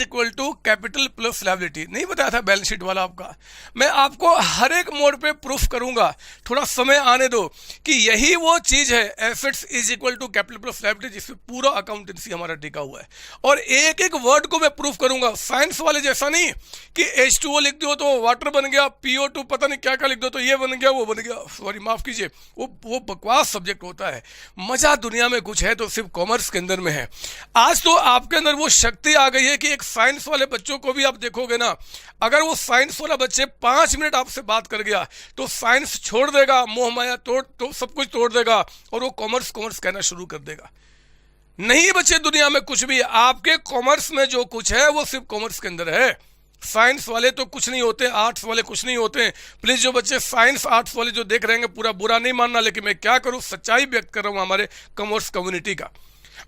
equal to capital plus liability. नहीं बताया था बैलेंस शीट वाला आपका, मैं आपको हर एक मोड पे प्रूफ करूंगा, थोड़ा समय आने दो, कि यही वो चीज है assets is equal to capital plus liability जिसपे पूरा अकाउंटेंसी हमारा टिका हुआ है। और एक एक वर्ड को मैं प्रूफ करूंगा, साइंस वाले जैसा नहीं कि H2O लिख दो तो वाटर बन गया, PO2 पता नहीं क्या क्या लिख दो तो ये बन गया वो बन गया। सॉरी माफ कीजिए, वो बकवास सब्जेक्ट होता है। मजा दुनिया में कुछ है तो सिर्फ कॉमर्स के अंदर में है। आज तो आपके अंदर वो शक्ति आ गई है कि एक साइंस वाले बच्चों को भी आप देखोगे ना, अगर वो साइंस वाला बच्चे 5 मिनट आपसे बात कर गया तो साइंस छोड़ देगा, मोह माया तो सब कुछ तोड़ देगा और वो कॉमर्स कहना शुरू कर देगा। नहीं बच्चे, दुनिया में कुछ भी, आपके कॉमर्स में जो कुछ है वो सिर्फ कॉमर्स के अंदर है। साइंस वाले तो कुछ नहीं होते, आर्ट्स वाले कुछ नहीं होते। प्लीज जो बच्चे साइंस आर्ट्स वाले जो देख रहे हैं पूरा बुरा नहीं मानना, लेकिन मैं क्या करूं, सच्चाई व्यक्त कर रहा हूं हमारे कॉमर्स कम्युनिटी का।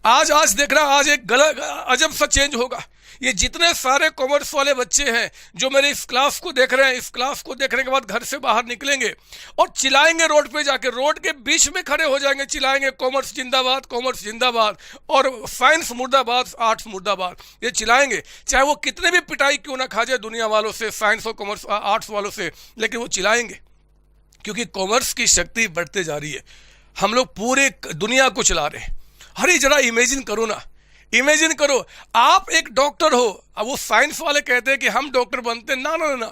आज देख रहा, आज एक गलत अजब सा चेंज होगा। ये जितने सारे कॉमर्स वाले बच्चे हैं जो मेरे इस क्लास को देख रहे हैं, इस क्लास को देखने के बाद घर से बाहर निकलेंगे और चिल्लाएंगे रोड पे जाके, रोड के बीच में खड़े हो जाएंगे, चिल्लाएंगे कॉमर्स जिंदाबाद, कॉमर्स जिंदाबाद, और साइंस मुर्दाबाद, आर्ट्स मुर्दाबाद, ये चिल्लाएंगे। चाहे वो कितने भी पिटाई क्यों ना खा जाए दुनिया वालों से, साइंस और कॉमर्स आर्ट्स वालों से, लेकिन वो चिल्लाएंगे क्योंकि कॉमर्स की शक्ति बढ़ते जा रही है। हम लोग पूरे दुनिया को चला रहे हैं। अरे जरा इमेजिन करो ना, इमेजिन करो आप एक डॉक्टर हो। अब वो साइंस वाले कहते हैं कि हम डॉक्टर बनते, ना ना ना,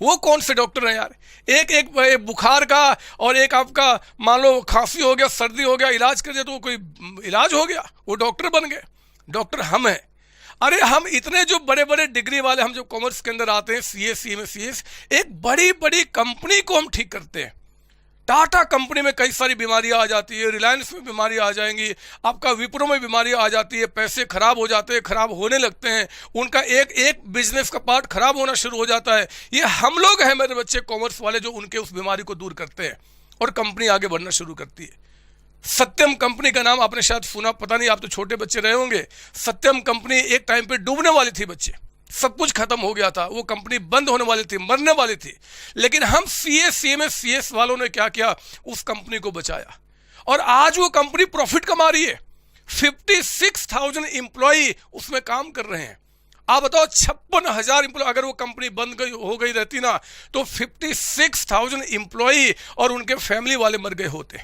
वो कौन से डॉक्टर हैं यार? एक बुखार का और एक आपका मान लो खांसी हो गया, सर्दी हो गया, इलाज कर दिया तो वो कोई इलाज हो गया, वो डॉक्टर बन गए। डॉक्टर हम हैं। अरे हम इतने जो बड़े बड़े डिग्री वाले, हम जो कॉमर्स के अंदर आते हैं, CS, एक बड़ी बड़ी कंपनी को हम ठीक करते हैं। टाटा कंपनी में कई सारी बीमारियां आ जाती है, रिलायंस में बीमारियां आ जाएंगी, आपका विप्रो में बीमारियां आ जाती है, पैसे खराब हो जाते हैं, खराब होने लगते हैं, उनका एक एक बिजनेस का पार्ट खराब होना शुरू हो जाता है। ये हम लोग हैं मेरे बच्चे कॉमर्स वाले जो उनके उस बीमारी को दूर करते हैं और कंपनी आगे बढ़ना शुरू करती है। सत्यम कंपनी का नाम आपने शायद सुना, पता नहीं, आप तो छोटे बच्चे रहे होंगे। सत्यम कंपनी एक टाइम पे डूबने वाली थी बच्चे, सब कुछ खत्म हो गया था, वो कंपनी बंद होने वाली थी, मरने वाली थी, लेकिन हम CS वालों ने क्या किया, उस कंपनी को बचाया और आज वो कंपनी प्रॉफिट कमा रही है। 56,000 एम्प्लॉई उसमें काम कर रहे हैं। आप बताओ 56,000 एम्प्लॉय, अगर वो कंपनी बंद हो गई रहती ना तो 56,000 एम्प्लॉय और उनके फैमिली वाले मर गए होते।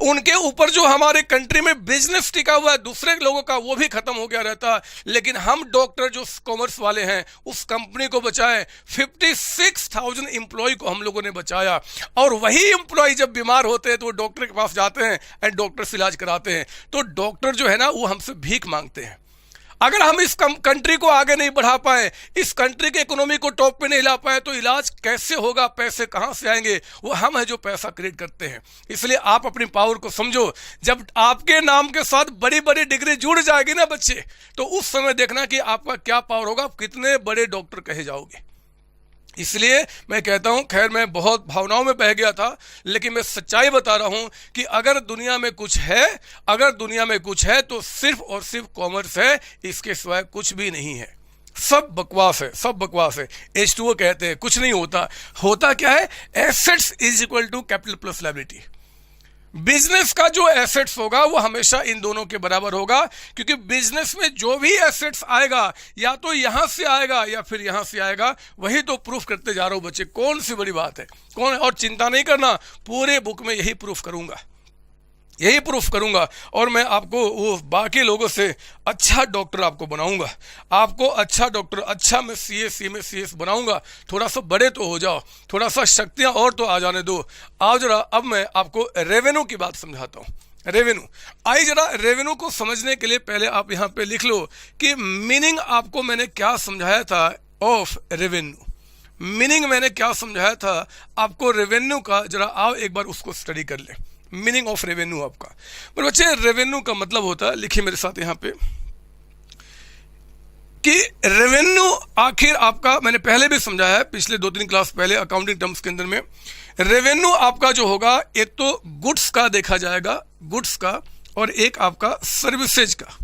उनके ऊपर जो हमारे कंट्री में बिजनेस टिका हुआ है दूसरे लोगों का, वो भी खत्म हो गया रहता। लेकिन हम डॉक्टर जो कॉमर्स वाले हैं उस कंपनी को बचाए, 56,000 एम्प्लॉय को हम लोगों ने बचाया। और वही एम्प्लॉय जब बीमार होते हैं तो वो डॉक्टर के पास जाते हैं एंड डॉक्टर से इलाज कराते हैं। तो डॉक्टर जो है ना वो हमसे भीख मांगते हैं। अगर हम इस कंट्री को आगे नहीं बढ़ा पाए, इस कंट्री के इकोनॉमी को टॉप पे नहीं ला पाए तो इलाज कैसे होगा, पैसे कहां से आएंगे? वो हम है जो पैसा क्रिएट करते हैं। इसलिए आप अपनी पावर को समझो। जब आपके नाम के साथ बड़ी बड़ी डिग्री जुड़ जाएगी ना बच्चे, तो उस समय देखना कि आपका क्या पावर होगा, आप कितने बड़े डॉक्टर कहे जाओगे। इसलिए मैं कहता हूं, खैर मैं बहुत भावनाओं में बह गया था, लेकिन मैं सच्चाई बता रहा हूं कि अगर दुनिया में कुछ है, अगर दुनिया में कुछ है तो सिर्फ और सिर्फ कॉमर्स है, इसके सिवाय कुछ भी नहीं है। सब बकवास है, सब बकवास है। H2O कहते हैं, कुछ नहीं होता। होता क्या है? Assets is equal to capital plus liability. Business का जो एसेट्स होगा वो हमेशा इन दोनों के बराबर होगा, क्योंकि बिजनेस में जो भी एसेट्स आएगा या तो यहां से आएगा या फिर यहां से आएगा। वही तो प्रूफ करते जा रहा हूं बच्चे, कौन सी बड़ी बात है, कौन। और चिंता नहीं करना, पूरे बुक में यही प्रूफ करूंगा, यही प्रूफ करूंगा। और मैं आपको वो बाकी लोगों से अच्छा डॉक्टर आपको बनाऊंगा, आपको अच्छा डॉक्टर, अच्छा मैं CS बनाऊंगा। थोड़ा सा बड़े तो हो जाओ, थोड़ा सा शक्तियां और तो आ जाने दो। आओ जरा, अब मैं आपको रेवेन्यू की बात समझाता हूं। रेवेन्यू, आई जरा रेवेन्यू को समझने के लिए पहले आप यहां पे लिख लो कि मीनिंग आपको मैंने क्या समझाया था ऑफ रेवेन्यू। मीनिंग मैंने क्या समझाया था आपको रेवेन्यू का, जरा आओ एक बार उसको स्टडी कर ले। मीनिंग ऑफ रेवेन्यू आपका, पर बच्चे रेवेन्यू का मतलब होता है, लिखिए मेरे साथ यहां पे, कि रेवेन्यू आखिर आपका, मैंने पहले भी समझाया है, पिछले 2-3 क्लास पहले अकाउंटिंग टर्म्स के अंदर में, रेवेन्यू आपका जो होगा एक तो गुड्स का देखा जाएगा, गुड्स का, और एक आपका सर्विसेज का।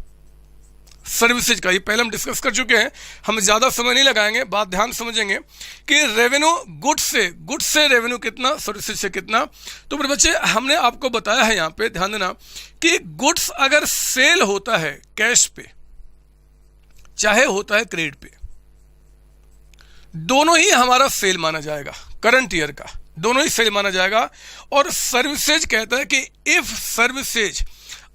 सर्विसेज का ये पहले हम डिस्कस कर चुके हैं, हम ज्यादा समय नहीं लगाएंगे, बात ध्यान समझेंगे कि रेवेन्यू गुड्स से रेवेन्यू कितना, सर्विसेज से कितना। तो मेरे बच्चे हमने आपको बताया है, यहां पे ध्यान देना कि गुड्स अगर सेल होता है कैश पे चाहे होता है क्रेडिट पे, दोनों ही हमारा सेल माना जाएगा, करंट ईयर का दोनों ही सेल माना जाएगा। और सर्विसेज कहता है कि इफ सर्विसेज,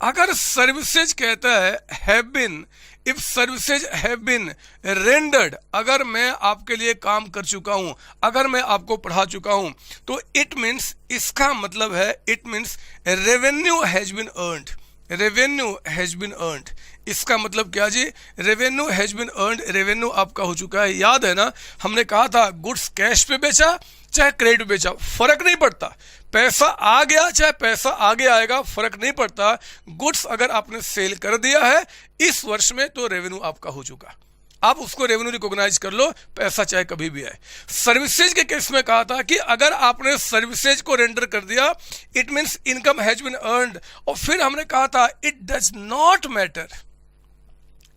अगर सर्विसेज कहता है have been, if services have been rendered, अगर मैं आपके लिए काम कर चुका हूं, अगर मैं आपको पढ़ा चुका हूं, तो इट मीन्स, इसका मतलब है it means revenue has been earned, revenue has been earned. इसका मतलब क्या जी? Revenue has been earned, revenue आपका हो चुका है। याद है ना, हमने कहा था गुड्स कैश पे बेचा चाहे क्रेडिट पे बेचा, फर्क नहीं पड़ता, पैसा आ गया चाहे पैसा आगे आएगा, फर्क नहीं पड़ता। गुड्स अगर आपने सेल कर दिया है इस वर्ष में तो रेवेन्यू आपका हो चुका, आप उसको रेवेन्यू रिकॉग्नाइज कर लो, पैसा चाहे कभी भी आए। सर्विसेज के केस में कहा था कि अगर आपने सर्विसेज को रेंडर कर दिया it means income has been earned. और फिर हमने कहा था it does not matter,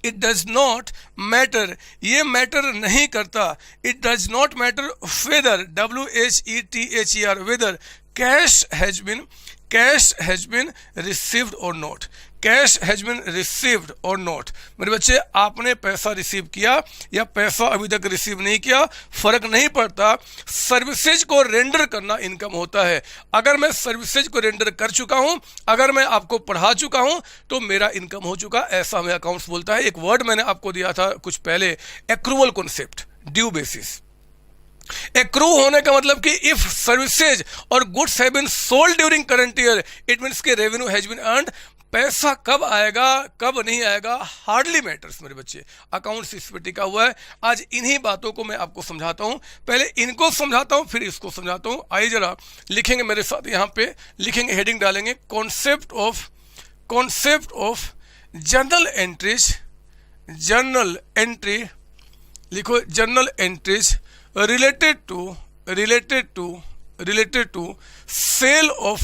it does not matter, ये मैटर नहीं करता, it does not matter whether, WHETHER, whether cash has been received और not, cash has been received और नॉट। मेरे बच्चे आपने पैसा रिसीव किया या पैसा अभी तक रिसीव नहीं किया, फर्क नहीं पड़ता। सर्विसेज को रेंडर करना इनकम होता है। अगर मैं सर्विसेज को रेंडर कर चुका हूं, अगर मैं आपको पढ़ा चुका हूं, तो मेरा इनकम हो चुका, ऐसा हमें अकाउंट्स बोलता है। एक वर्ड मैंने आपको दिया था कुछ पहले, accrual concept, due basis. Accrue होने का मतलब कि इफ सर्विसेज और goods have been sold during current year it means कि रेवेन्यू हैज बीन अर्न्ड। पैसा कब आएगा कब नहीं आएगा हार्डली मैटर्स मेरे बच्चे, अकाउंट्स इस पे टिका हुआ है। आज इन्हीं बातों को मैं आपको समझाता हूं, पहले इनको समझाता हूं फिर इसको समझाता हूं। आइए जरा लिखेंगे मेरे साथ, यहां पे लिखेंगे, हेडिंग डालेंगे, concept of journal entries, journal entry लिखो, journal entries related to sale of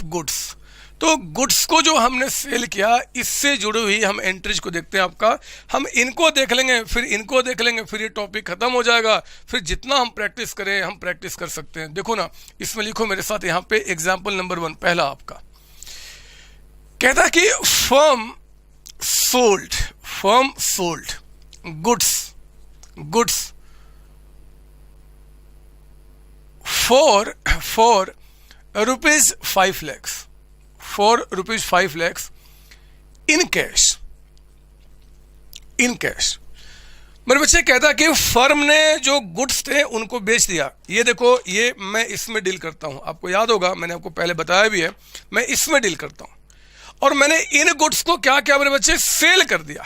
goods। तो गुड्स को जो हमने सेल किया इससे जुड़ी हुई हम एंट्रीज को देखते हैं आपका। हम इनको देख लेंगे फिर इनको देख लेंगे, फिर ये टॉपिक खत्म हो जाएगा। फिर जितना हम प्रैक्टिस करें हम प्रैक्टिस कर सकते हैं। देखो ना, इसमें लिखो मेरे साथ यहाँ पे एग्जाम्पल नंबर 1, पहला आपका कहता कि firm sold, firm sold goods for rupees 5 lakhs, for rupees 5 lakhs in cash, मेरे बच्चे कहता कि फर्म ने जो गुड्स थे उनको बेच दिया। ये देखो, ये मैं इसमें डील करता हूं, आपको याद होगा मैंने आपको पहले बताया भी है, मैं इसमें डील करता हूं। और मैंने इन गुड्स को क्या क्या मेरे बच्चे सेल कर दिया।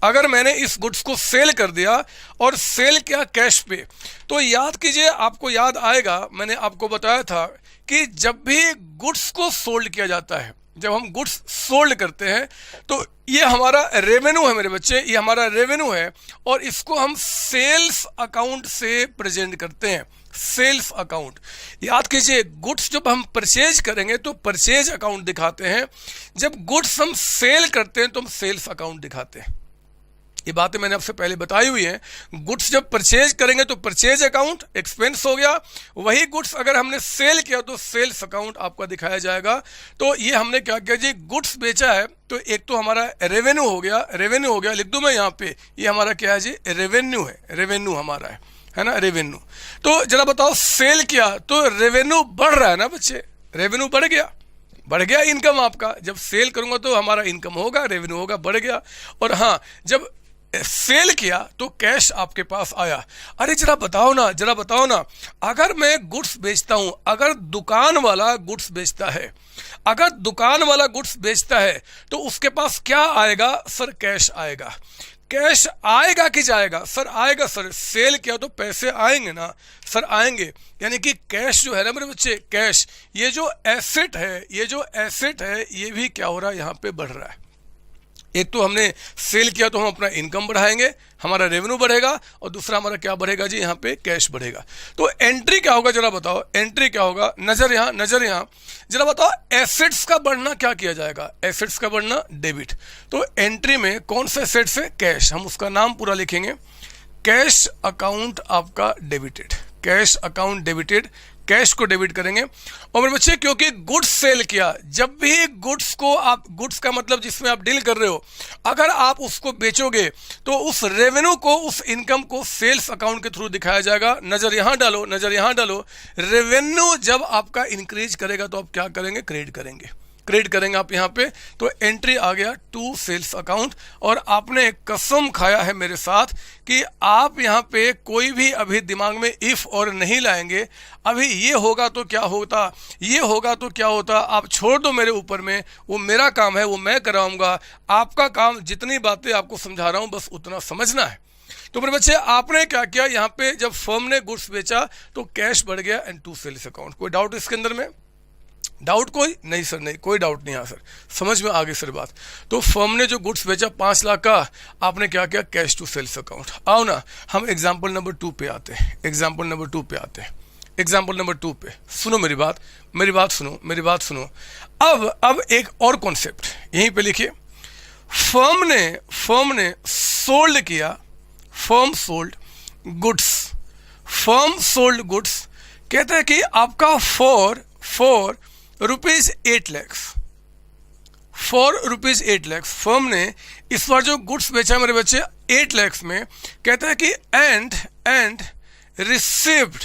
अगर मैंने इस गुड्स को सेल कर दिया और सेल किया कैश पे, तो याद कीजिए, आपको याद आएगा मैंने आपको बताया था कि जब भी गुड्स को सोल्ड किया जाता है, जब हम गुड्स सोल्ड करते हैं तो ये हमारा रेवेन्यू है मेरे बच्चे, ये हमारा रेवेन्यू है और इसको हम सेल्स अकाउंट से प्रेजेंट करते हैं, सेल्स अकाउंट। याद कीजिए, गुड्स जब हम परचेज करेंगे तो परचेज अकाउंट दिखाते हैं, जब गुड्स हम सेल करते हैं तो हम सेल्स अकाउंट दिखाते हैं। ये बातें मैंने आपसे पहले बताई हुई हैं। गुड्स जब परचेज करेंगे तो परचेज अकाउंट एक्सपेंस हो गया, वही गुड्स अगर हमने सेल किया तो सेल्स अकाउंट आपका दिखाया जाएगा। तो ये हमने क्या किया जी, गुड्स बेचा है तो एक तो हमारा रेवेन्यू हो गया, लिख दूं मैं यहाँ पे, ये हमारा क्या है जी, रेवेन्यू है, रेवेन्यू हमारा है ना, रेवेन्यू। तो जरा बताओ, सेल किया तो रेवेन्यू बढ़ रहा है ना बच्चे, रेवेन्यू बढ़ गया इनकम आपका। जब सेल करूंगा तो हमारा इनकम होगा, रेवेन्यू होगा, बढ़ गया। और हाँ, जब सेल किया तो कैश आपके पास आया। अरे जरा बताओ ना, अगर मैं गुड्स बेचता हूं, अगर दुकान वाला गुड्स बेचता है तो उसके पास क्या आएगा सर, कैश आएगा। कैश आएगा कि जाएगा सर, आएगा सर, सेल किया तो पैसे आएंगे ना सर, आएंगे। यानी कि कैश जो है ना मेरे बच्चे, कैश, ये जो एसेट है ये भी क्या हो रहा है, यहाँ पे बढ़ रहा है। एक तो हमने सेल किया तो हम अपना इनकम बढ़ाएंगे, हमारा रेवेन्यू बढ़ेगा, और दूसरा हमारा क्या बढ़ेगा जी, यहाँ पे कैश बढ़ेगा। तो एंट्री क्या होगा जरा बताओ, एंट्री क्या होगा, नजर यहाँ जरा बताओ, एसेट्स का बढ़ना क्या किया जाएगा, एसेट्स का बढ़ना डेबिट। तो एंट्री में कौन सा एसेट्स है, कैश, हम उसका नाम पूरा लिखेंगे, कैश अकाउंट आपका debited, cash account debited, cash को डेबिट करेंगे। और मेरे बच्चे, क्योंकि गुड्स सेल किया, जब भी गुड्स को आप, गुड्स का मतलब जिसमें आप डील कर रहे हो, अगर आप उसको बेचोगे तो उस रेवेन्यू को, उस इनकम को सेल्स अकाउंट के थ्रू दिखाया जाएगा। नजर यहाँ डालो, रेवेन्यू जब आपका इंक्रीज करेगा तो आप क्या करेंगे, क्रेडिट करेंगे आप यहाँ पे। तो एंट्री आ गया टू सेल्स अकाउंट। और आपने कसम खाया है मेरे साथ कि आप यहाँ पे कोई भी अभी दिमाग में इफ और नहीं लाएंगे, अभी ये होगा तो क्या होता, ये होगा तो क्या होता, आप छोड़ दो मेरे ऊपर में, वो मेरा काम है, वो मैं कराऊंगा। आपका काम, जितनी बातें आपको समझा रहा हूं बस उतना समझना है। तो मेरे बच्चे, आपने क्या किया, यहाँ पे जब फर्म ने गुड्स बेचा तो कैश बढ़ गया एंड टू सेल्स अकाउंट। कोई डाउट इसके अंदर में, डाउट कोई नहीं सर, नहीं कोई डाउट नहीं। हाँ सर, समझ में आ गई सर बात। तो फर्म ने जो गुड्स बेचा 5 लाख का, आपने क्या किया, कैश टू सेल्स अकाउंट। आओ ना, हम एग्जांपल नंबर 2 पे आते हैं, एग्जांपल नंबर 2 पे सुनो मेरी बात सुनो। अब एक और कॉन्सेप्ट यहीं पे लिखिए। फर्म ने सोल्ड किया, फर्म सोल्ड गुड्स, कहते हैं कि आपका फॉर रुपीज 8 लैक्स, फर्म ने इस बार जो गुड्स बेचा मेरे बच्चे 8 लैक्स में, कहते हैं कि एंड रिसीव्ड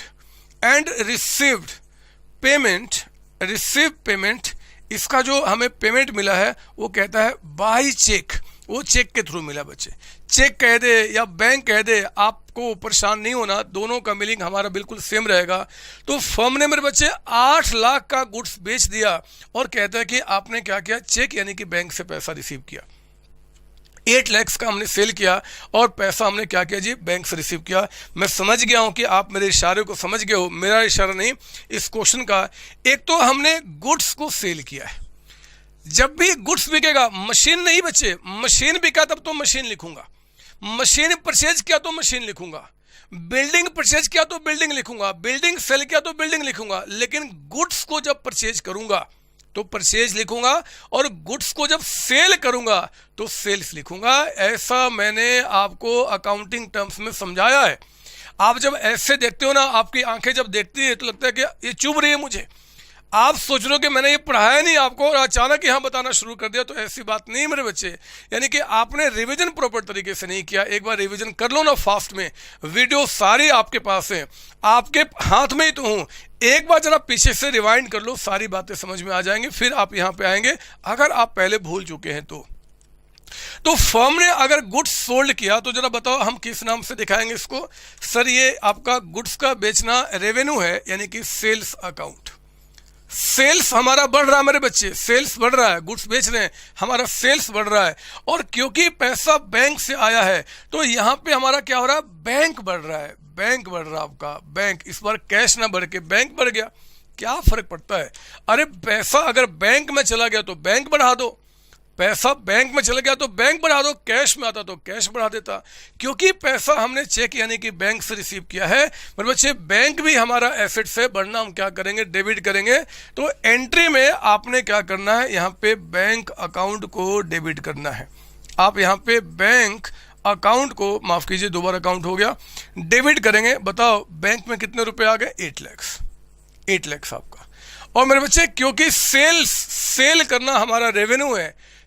पेमेंट, इसका जो हमें पेमेंट मिला है वो कहता है बाय चेक, वो चेक के थ्रू मिला बच्चे। चेक कह दे या बैंक कह दे, आपको परेशान नहीं होना, दोनों का मीनिंग हमारा बिल्कुल सेम रहेगा। तो फर्म ने मेरे बच्चे 8 लाख का गुड्स बेच दिया और कहता है कि आपने क्या किया, चेक यानी कि बैंक से पैसा रिसीव किया। 8 लैक्स का हमने सेल किया और पैसा हमने क्या किया जी, बैंक से रिसीव किया। मैं समझ गया हूं कि आप मेरे इशारे को समझ गए हो, मेरा इशारा नहीं इस क्वेश्चन का। एक तो हमने गुड्स को सेल किया है, जब भी गुड्स बिकेगा, मशीन नहीं बच्चे, मशीन बिका तब तो मशीन लिखूंगा, मशीन परचेज किया तो मशीन लिखूंगा, बिल्डिंग परचेज किया तो बिल्डिंग लिखूंगा, बिल्डिंग सेल किया तो बिल्डिंग लिखूंगा, लेकिन गुड्स को जब परचेज करूंगा तो परचेज लिखूंगा और गुड्स को जब सेल करूंगा तो सेल्स लिखूंगा। ऐसा मैंने आपको अकाउंटिंग टर्म्स में समझाया है। आप जब ऐसे देखते हो ना, आपकी आंखें जब देखती है तो लगता है कि ये चुभ रही है मुझे। आप सोच रहे हो कि मैंने ये पढ़ाया नहीं आपको और अचानक यहाँ बताना शुरू कर दिया, तो ऐसी बात नहीं मेरे बच्चे। यानी कि आपने रिवीजन प्रॉपर तरीके से नहीं किया। एक बार रिवीजन कर लो ना फास्ट में, वीडियो सारी आपके पास है, आपके हाथ में ही तो हूँ। एक बार जरा पीछे से रिवाइंड कर लो, सारी बातें समझ में आ जाएंगी, फिर आप यहाँ पे आएंगे अगर आप पहले भूल चुके हैं तो फर्म ने अगर गुड्स सोल्ड किया तो जरा बताओ हम किस नाम से दिखाएंगे इसको। सर ये आपका गुड्स का बेचना रेवेन्यू है, यानी कि सेल्स अकाउंट। सेल्स हमारा बढ़ रहा है मेरे बच्चे, सेल्स बढ़ रहा है, गुड्स बेच रहे हैं, हमारा सेल्स बढ़ रहा है। और क्योंकि पैसा बैंक से आया है तो यहाँ पे हमारा क्या हो रहा है, बैंक बढ़ रहा है, बैंक बढ़ रहा है आपका, बैंक। इस बार कैश ना बढ़ के बैंक बढ़ गया, क्या फर्क पड़ता है। अरे पैसा अगर बैंक में चला गया तो बैंक बढ़ा दो, पैसा बैंक में चला गया तो बैंक बढ़ा दो, कैश में आता तो कैश बढ़ा देता। क्योंकि पैसा हमने चेक यानी कि बैंक से रिसीव किया है मेरे बच्चे, बैंक भी हमारा एसेट से बढ़ना हम क्या करेंगे, डेबिट करेंगे। तो एंट्री में आपने क्या करना है, यहाँ पे बैंक अकाउंट को डेबिट करना है। आप यहाँ पे बैंक अकाउंट को, माफ कीजिए दोबारा अकाउंट हो गया, डेबिट करेंगे। बताओ बैंक में कितने रुपए आ गए, 8 लाख, 8 लाख आपका। और मेरे बच्चे क्योंकि सेल करना हमारा रेवेन्यू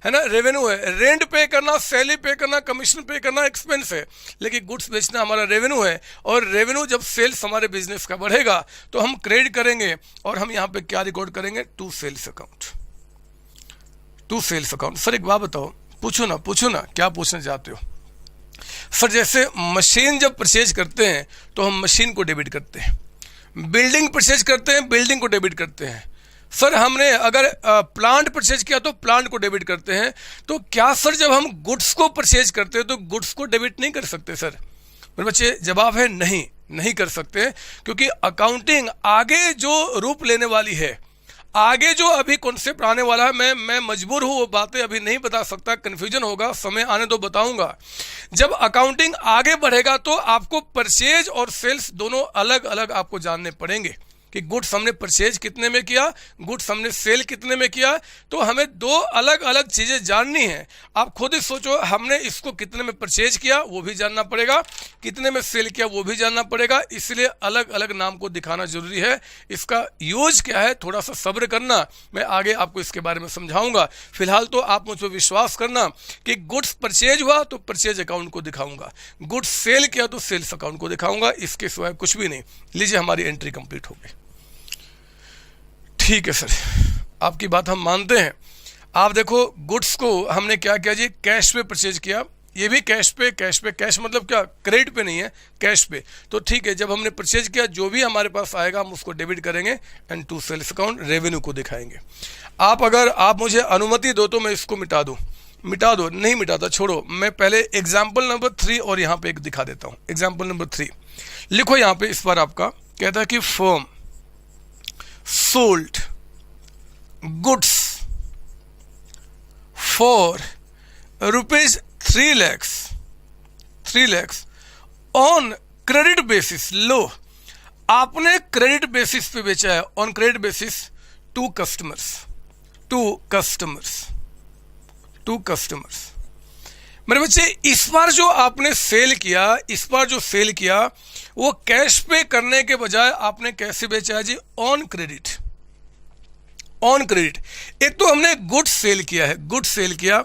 है ना, रेवेन्यू है। रेंट पे करना, सैलरी पे करना, कमीशन पे करना एक्सपेंस है, लेकिन गुड्स बेचना हमारा रेवेन्यू है। और रेवेन्यू जब सेल्स हमारे बिजनेस का बढ़ेगा तो हम क्रेडिट करेंगे और हम यहाँ पे क्या रिकॉर्ड करेंगे, to sales account, to sales account. Sir एक बात बताओ, पूछो ना क्या पूछना चाहते हो। सर जैसे मशीन जब परचेज करते हैं तो हम मशीन को डेबिट करते हैं, बिल्डिंग परचेज करते हैं, बिल्डिंग को डेबिट करते हैं। सर हमने अगर प्लांट परचेज किया तो प्लांट को डेबिट करते हैं। तो क्या सर जब हम गुड्स को परचेज करते हैं तो गुड्स को डेबिट नहीं कर सकते सर? मेरे बच्चे जवाब है नहीं कर सकते, क्योंकि अकाउंटिंग आगे जो रूप लेने वाली है, आगे जो अभी कॉन्सेप्ट आने वाला है, मैं मजबूर हूं वो बातें अभी नहीं बता सकता, कंफ्यूजन होगा, समय आने दो बताऊंगा। जब अकाउंटिंग आगे बढ़ेगा तो आपको परचेज और सेल्स दोनों अलग अलग आपको जानने पड़ेंगे कि गुड्स हमने परचेज कितने में किया, गुड्स हमने सेल कितने में किया। तो हमें दो अलग अलग चीजें जाननी है। आप खुद ही सोचो, हमने इसको कितने में परचेज किया वो भी जानना पड़ेगा, कितने में सेल किया वो भी जानना पड़ेगा। इसलिए अलग अलग नाम को दिखाना जरूरी है। इसका यूज क्या है, थोड़ा सा सब्र करना, मैं आगे आपको इसके बारे में समझाऊंगा। फिलहाल तो आप मुझ पर विश्वास करना कि गुड्स परचेज हुआ तो परचेज अकाउंट को दिखाऊंगा, गुड्स सेल किया तो सेल्स अकाउंट को दिखाऊंगा, इसके सिवाय कुछ भी नहीं। लीजिए हमारी एंट्री कंप्लीट हो गई। ठीक है सर, आपकी बात हम मानते हैं। आप देखो गुड्स को हमने क्या किया जी, कैश पे परचेज किया, ये भी कैश पे, कैश मतलब क्या, क्रेडिट पे नहीं है, कैश पे। तो ठीक है, जब हमने परचेज किया जो भी हमारे पास आएगा हम उसको डेबिट करेंगे and to sales account revenue को दिखाएंगे। अगर आप मुझे अनुमति दो तो मैं इसको मिटा दो, नहीं मिटाता, छोड़ो। मैं पहले एग्जाम्पल नंबर 3 और यहाँ पे एक दिखा देता हूँ। एग्जाम्पल नंबर 3 लिखो यहाँ पे। इस बार आपका कहता है कि firm sold goods for rupees 3 lakhs on credit basis। लो, आपने क्रेडिट बेसिस पे बेचा है, on credit basis to customers. मेरे बच्चे इस बार जो आपने सेल किया, वो कैश पे करने के बजाय आपने कैसे बेचा है जी, ऑन क्रेडिट। एक तो हमने गुड्स सेल किया,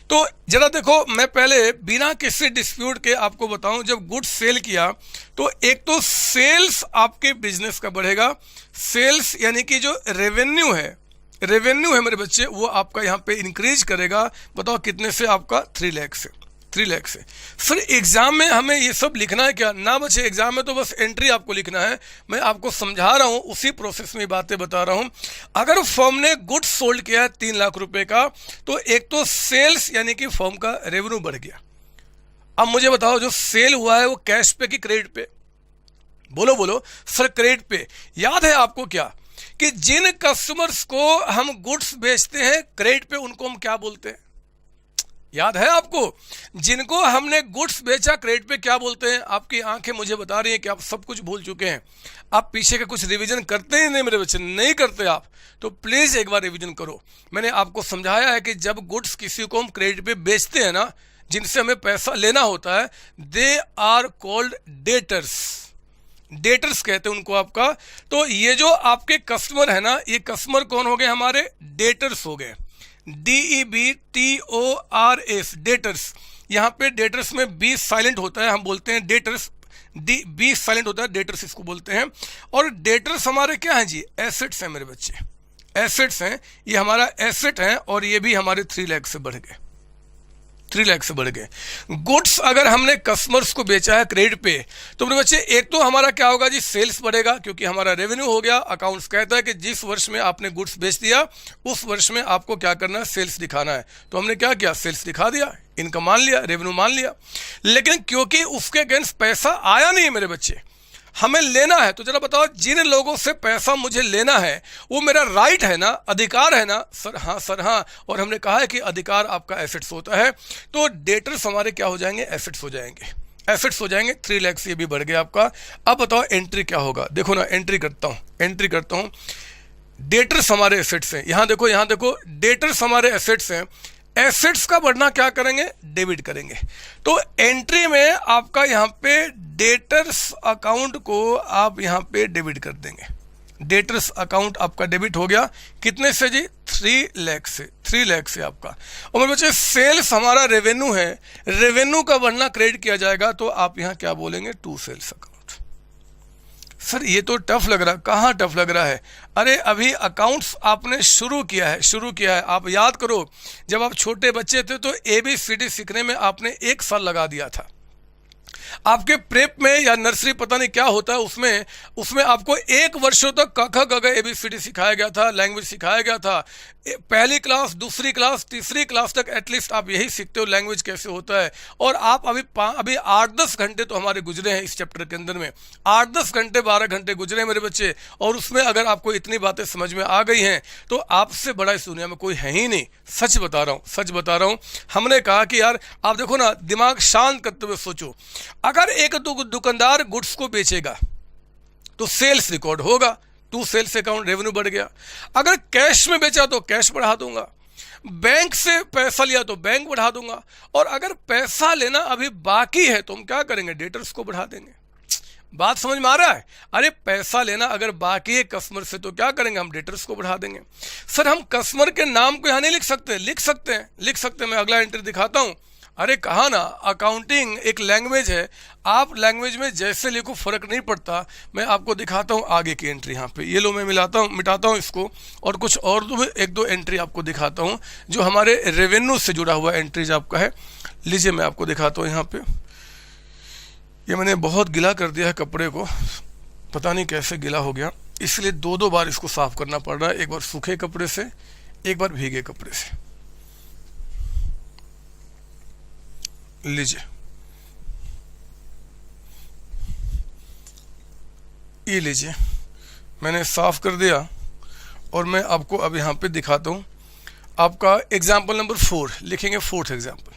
तो जरा देखो, मैं पहले बिना किसी डिस्प्यूट के आपको बताऊं, जब गुड्स सेल किया तो एक तो सेल्स आपके बिजनेस का बढ़ेगा, सेल्स यानी कि जो रेवेन्यू है मेरे बच्चे, वो आपका यहाँ पे इंक्रीज करेगा। बताओ कितने से, आपका 3 लाख से। सर एग्जाम में हमें ये सब लिखना है क्या? ना बच्चे, एग्जाम में तो बस एंट्री आपको लिखना है। मैं आपको समझा रहा हूँ, उसी प्रोसेस में बातें बता रहा हूँ। अगर फर्म ने गुड्स सोल्ड किया है 3 लाख रुपए का, तो एक तो सेल्स यानी कि फर्म का रेवेन्यू बढ़ गया। अब मुझे बताओ, जो सेल हुआ है वो कैश पे कि क्रेडिट पे? बोलो सर, क्रेडिट पे। याद है आपको क्या कि जिन कस्टमर्स को हम गुड्स बेचते हैं क्रेडिट पे, उनको हम क्या बोलते हैं? याद है आपको? जिनको हमने गुड्स बेचा क्रेडिट पे क्या बोलते हैं? आपकी आंखें मुझे बता रही हैं कि आप सब कुछ भूल चुके हैं। आप पीछे का कुछ रिवीजन करते ही नहीं मेरे बच्चे, नहीं करते आप, तो प्लीज एक बार रिवीजन करो। मैंने आपको समझाया है कि जब गुड्स किसी को हम क्रेडिट पे बेचते हैं ना, जिनसे हमें पैसा लेना होता है, they are called debtors. Debtors कहते हैं उनको आपका। तो ये जो आपके कस्टमर है ना, ये कस्टमर कौन हो गए हमारे, डेटर्स हो गए, DEBTORS, डेटर्स। यहाँ पे डेटर्स में बी साइलेंट होता है, हम बोलते हैं डेटर्स, बी साइलेंट होता है, डेटर्स इसको बोलते हैं। और डेटर्स हमारे क्या हैं जी, एसेट्स हैं मेरे बच्चे, एसेट्स हैं, ये हमारा एसेट है और ये भी हमारे 3 लाख से बढ़ गए, 3 लाख से बढ़ गए। गुड्स अगर हमने कस्टमर्स को बेचा है क्रेडिट पे, तो मेरे बच्चे एक तो हमारा क्या होगा जी, सेल्स बढ़ेगा, क्योंकि हमारा रेवेन्यू हो गया। अकाउंट्स कहता है कि जिस वर्ष में आपने गुड्स बेच दिया उस वर्ष में आपको क्या करना है, सेल्स दिखाना है। तो हमने क्या किया, सेल्स दिखा दिया, इनकम मान लिया, रेवेन्यू मान लिया। लेकिन क्योंकि उसके अगेंस्ट पैसा आया नहीं है मेरे बच्चे, हमें लेना है, तो जरा बताओ जिन लोगों से पैसा मुझे लेना है वो मेरा राइट है ना, अधिकार है ना। सर हाँ, सर हाँ। और हमने कहा है कि अधिकार आपका एसेट्स होता है, तो डेटर्स हमारे क्या हो जाएंगे, एसेट्स हो जाएंगे, एसेट्स हो जाएंगे। 3 लाख से ये भी बढ़ गया आपका। अब बताओ एंट्री क्या होगा, देखो ना, एंट्री करता हूँ, डेटर्स हमारे एसेट्स हैं, यहाँ देखो डेटर्स हमारे एसेट्स हैं। एसेट्स का बढ़ना क्या करेंगे, डेबिट करेंगे। तो एंट्री में आपका यहाँ पे डेटर्स अकाउंट को आप यहाँ पे डेबिट कर देंगे, डेटर्स अकाउंट आपका डेबिट हो गया। कितने से जी, 3 लाख से, 3 लाख से आपका। और मेरे बच्चे सेल्स हमारा रेवेन्यू है, रेवेन्यू का बढ़ना क्रेडिट किया जाएगा, तो आप यहाँ क्या बोलेंगे, टू सेल्स अकाउंट। सर ये तो टफ लग रहा है, कहाँ टफ लग रहा है, अरे अभी अकाउंट्स आपने शुरू किया है। आप याद करो, जब आप छोटे बच्चे थे तो ABCD सीखने में आपने 1 साल लगा दिया था। आपके प्रेप में या नर्सरी पता नहीं क्या होता है, उसमें आपको 1 वर्षों तक क ख ग घ ABCD सिखाया गया था, लैंग्वेज सिखाया गया था। पहली क्लास, दूसरी क्लास, तीसरी क्लास तक एटलीस्ट आप यही सीखते हो, लैंग्वेज कैसे होता है। और आप अभी 8-10 घंटे तो हमारे गुजरे हैं इस चैप्टर के अंदर में, 8-10 घंटे 12 घंटे गुजरे हैं मेरे बच्चे। और उसमें अगर आपको इतनी बातें समझ में आ गई हैं तो आपसे बड़ा इस दुनिया में कोई है ही नहीं। सच बता रहा हूँ। हमने कहा कि यार आप देखो ना, दिमाग शांत करते हुए सोचो, अगर एक दुकानदार गुड्स को बेचेगा तो सेल्स रिकॉर्ड होगा, टू सेल्स अकाउंट, रेवेन्यू बढ़ गया। अगर कैश में बेचा तो कैश बढ़ा दूंगा, बैंक से पैसा लिया तो बैंक बढ़ा दूंगा। और अगर पैसा लेना अभी बाकी है तो हम क्या करेंगे, डेटर्स को बढ़ा देंगे। बात समझ में आ रहा है? अरे पैसा लेना अगर बाकी है कस्टमर से तो क्या करेंगे, हम डेटर्स को बढ़ा देंगे। सर हम कस्टमर के नाम को यहाँ नहीं लिख सकते, लिख सकते हैं। मैं अगला एंट्री दिखाता हूँ। अरे कहा ना, अकाउंटिंग एक लैंग्वेज है, आप लैंग्वेज में जैसे लिखो फर्क नहीं पड़ता। मैं आपको दिखाता हूँ आगे की एंट्री। यहाँ पे ये लो, मैं मिटाता हूँ इसको, और कुछ और 1-2 एंट्री आपको दिखाता हूँ जो हमारे रेवेन्यू से जुड़ा हुआ एंट्रीज आपका है। लीजिए मैं आपको दिखाता हूँ। यहाँ पे ये मैंने बहुत गिला कर दिया है कपड़े को, पता नहीं कैसे गिला हो गया, इसलिए 2-2 बार इसको साफ करना पड़ रहा है। एक बार सूखे कपड़े से, एक बार भीगे कपड़े से। लीजिए, ये लीजिए, मैंने साफ कर दिया और मैं आपको अब यहाँ पे दिखाता हूँ। आपका एग्जाम्पल नंबर 4 लिखेंगे, 4th एग्जाम्पल।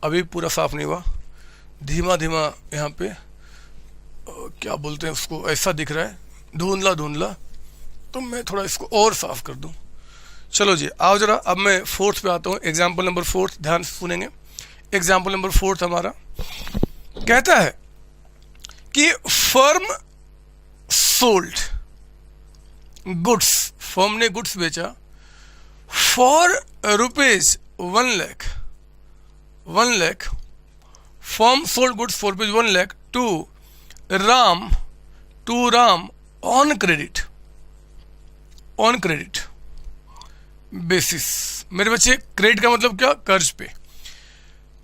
अभी पूरा साफ नहीं हुआ, धीमा यहाँ पे क्या बोलते हैं उसको, ऐसा दिख रहा है धुंधला, तो मैं थोड़ा इसको और साफ कर दूँ। चलो जी आओ जरा, अब मैं 4th पे आता हूँ। एग्जाम्पल नंबर 4, ध्यान से सुनेंगे। एग्जाम्पल नंबर 4 हमारा कहता है कि फर्म सोल्ड गुड्स, फर्म ने गुड्स बेचा for rupees 1 lakh, firm sold goods for rupees 1 lakh to Ram on credit basis. मेरे बच्चे क्रेडिट का मतलब क्या, कर्ज पे।